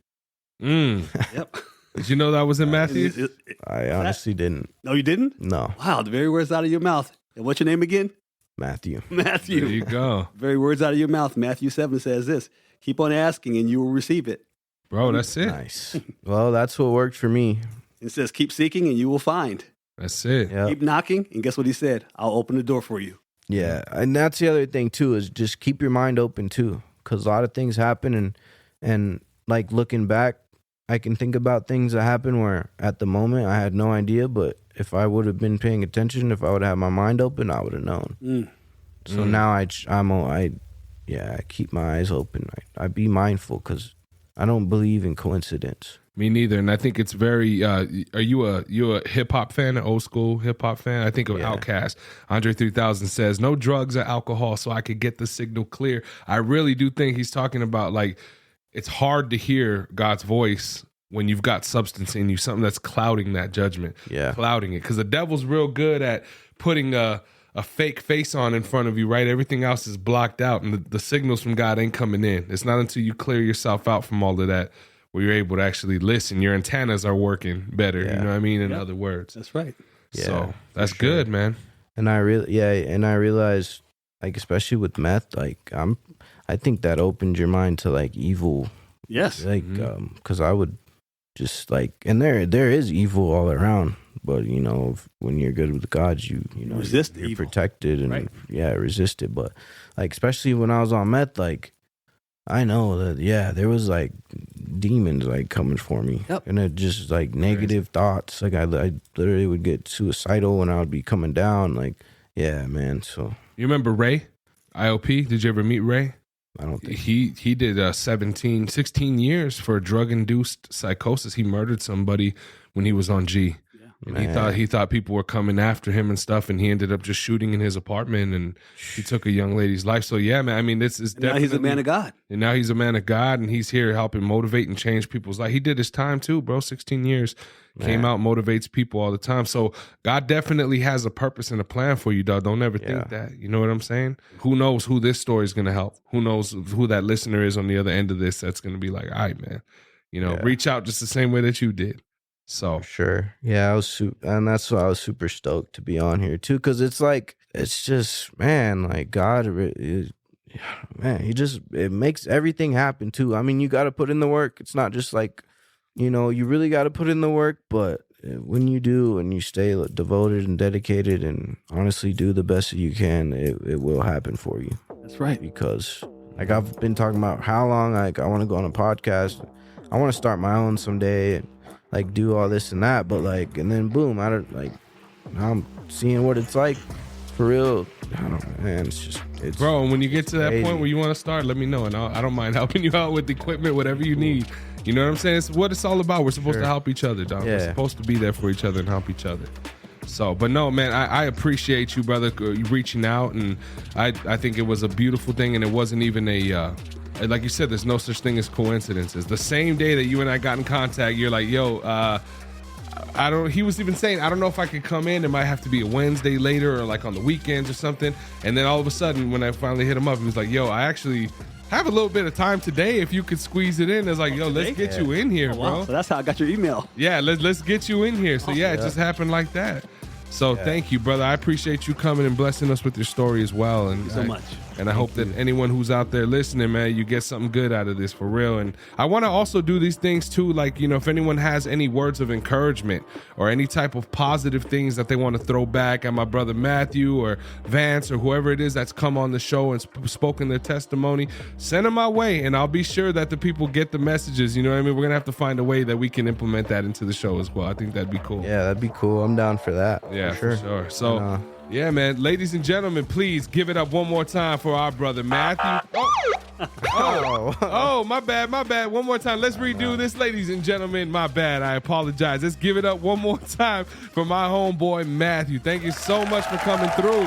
Yep. Did you know that was in Matthew? I honestly didn't. No, you didn't? No, Wow, the very words out of your mouth. And what's your name again? Matthew. Matthew. There you go. Very words out of your mouth. Matthew 7 says this: "Keep on asking and you will receive it." Bro, that's it. Nice. Well, that's what worked for me. It says, "Keep seeking and you will find. That's it. Yeah. Keep knocking, and guess what he said? I'll open the door for you." Yeah, and that's the other thing too, is just keep your mind open too, because a lot of things happen, and like looking back, I can think about things that happened where at the moment I had no idea, but if I would have been paying attention, if I would have had my mind open, I would have known. So now I keep my eyes open. I be mindful because I don't believe in coincidence. Me neither. And I think it's very. Are you a hip hop fan, an old school hip hop fan? I think of Outkast. Andre 3000 says, "No drugs or alcohol, so I could get the signal clear." I really do think he's talking about, like, it's hard to hear God's voice when you've got substance in you, something that's clouding that judgment, clouding it. Because the devil's real good at putting a fake face on in front of you, right? Everything else is blocked out, and the signals from God ain't coming in. It's not until you clear yourself out from all of that where you're able to actually listen. Your antennas are working better. You know what I mean? In other words. That's right. So that's good, man. And I realized, like, especially with meth, like, I think that opened your mind to like evil. Yes. Like, because I would just like, and there is evil all around, but when you're good with God, you resist you're evil. protected and Right. resist it. But like, especially when I was on meth, like, I know that there was like demons like coming for me, and it just like negative thoughts. Like I literally would get suicidal when I would be coming down. Like, yeah, man. So You remember Ray, IOP? Did you ever meet Ray? I don't think He did 16 years for drug-induced psychosis. He murdered somebody when he was on G. Yeah. And he thought people were coming after him and stuff, and he ended up just shooting in his apartment, and he took a young lady's life. So yeah, man, I mean, this is definitely, now he's a man of God. And now he's a man of God, and he's here helping motivate and change people's life. He did his time too, bro. 16 years, came out, motivates people all the time. So God definitely has a purpose and a plan for you, dog. Don't ever think that. You know what I'm saying? Who knows who this story is gonna help? Who knows who that listener is on the other end of this? That's gonna be like, all right, man. You know, reach out just the same way that you did. So For sure. Yeah, and that's why I was super stoked to be on here too, because it's like, it's just, man, like God, man, it makes everything happen too. I mean, you got to put in the work. It's not just like, you know, you really got to put in the work, but when you do and you stay devoted and dedicated and honestly do the best that you can, it will happen for you. That's right. Because like I've been talking about how long, like I want to go on a podcast. I want to start my own someday and like do all this and that, but like, and then boom, now I'm seeing what it's like for real. I don't know, man. It's bro, when you get to that crazy. point where you want to start, let me know, and I don't mind helping you out with equipment, whatever you need. You know what I'm saying? It's what it's all about. We're supposed to help each other, dog. We're supposed to be there for each other and help each other. So, but no, man, I appreciate you, brother, you reaching out, and I think it was a beautiful thing, and it wasn't even like you said, there's no such thing as coincidences. The same day that you and I got in contact, you're like, yo, he was even saying, I don't know if I could come in. It might have to be a Wednesday later or like on the weekends or something. And then all of a sudden, when I finally hit him up, he was like, yo, I actually have a little bit of time today. If you could squeeze it in. It's like, yo, let's get you in here, bro. So that's how I got your email. Yeah, let's get you in here. So yeah, it just happened like that. So thank you, brother. I appreciate you coming and blessing us with your story as well. And Thank you so much. And I hope that anyone who's out there listening, man, you get something good out of this for real. And I want to also do these things too. Like, you know, if anyone has any words of encouragement or any type of positive things that they want to throw back at my brother Matthew or Vance or whoever it is that's come on the show and spoken their testimony, send them my way. And I'll be sure that the people get the messages. You know what I mean? We're going to have to find a way that we can implement that into the show as well. I think that'd be cool. Yeah, that'd be cool. I'm down for that. Yeah, for sure. So, yeah, man, ladies and gentlemen, please give it up one more time for our brother Matthew. Oh, my bad. One more time. Let's redo this, ladies and gentlemen. My bad. I apologize. Let's give it up one more time for my homeboy Matthew. Thank you so much for coming through.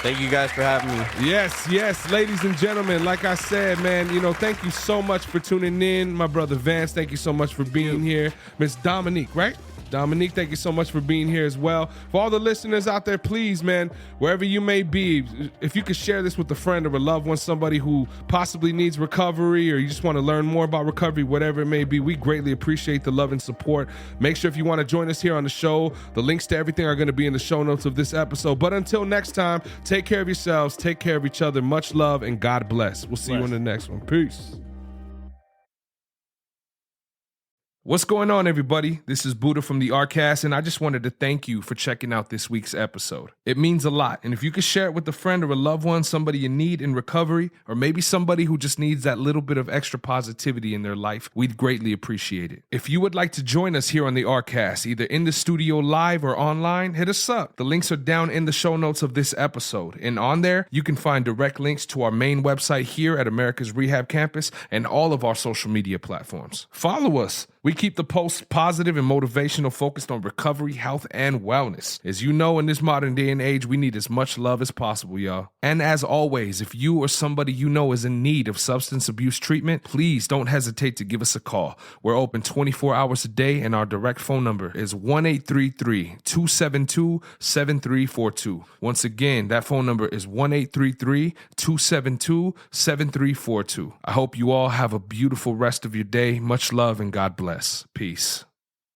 Thank you guys for having me. Yes, ladies and gentlemen, like I said, man, you know, thank you so much for tuning in. My brother Vance, thank you so much for being here. Miss Dominique, right? Dominique, thank you so much for being here as well. For all the listeners out there, please, man, wherever you may be, if you could share this with a friend or a loved one, somebody who possibly needs recovery or you just want to learn more about recovery, whatever it may be, we greatly appreciate the love and support. Make sure if you want to join us here on the show, the links to everything are going to be in the show notes of this episode. But until next time, take care of yourselves, take care of each other. Much love and God bless. We'll see you in the next one. Peace. What's going on, everybody? This is Buddha from the Arcast, and I just wanted to thank you for checking out this week's episode. It means a lot, and if you could share it with a friend or a loved one, somebody you need in recovery, or maybe somebody who just needs that little bit of extra positivity in their life, we'd greatly appreciate it. If you would like to join us here on the Arcast, either in the studio live or online, hit us up. The links are down in the show notes of this episode, and on there, you can find direct links to our main website here at Americas Rehab Campus and all of our social media platforms. Follow us. We keep the posts positive and motivational, focused on recovery, health, and wellness. As you know, in this modern day and age, we need as much love as possible, y'all. And as always, if you or somebody you know is in need of substance abuse treatment, please don't hesitate to give us a call. We're open 24 hours a day, and our direct phone number is 1-833-272-7342. Once again, that phone number is 1-833-272-7342. I hope you all have a beautiful rest of your day. Much love and God bless. Peace.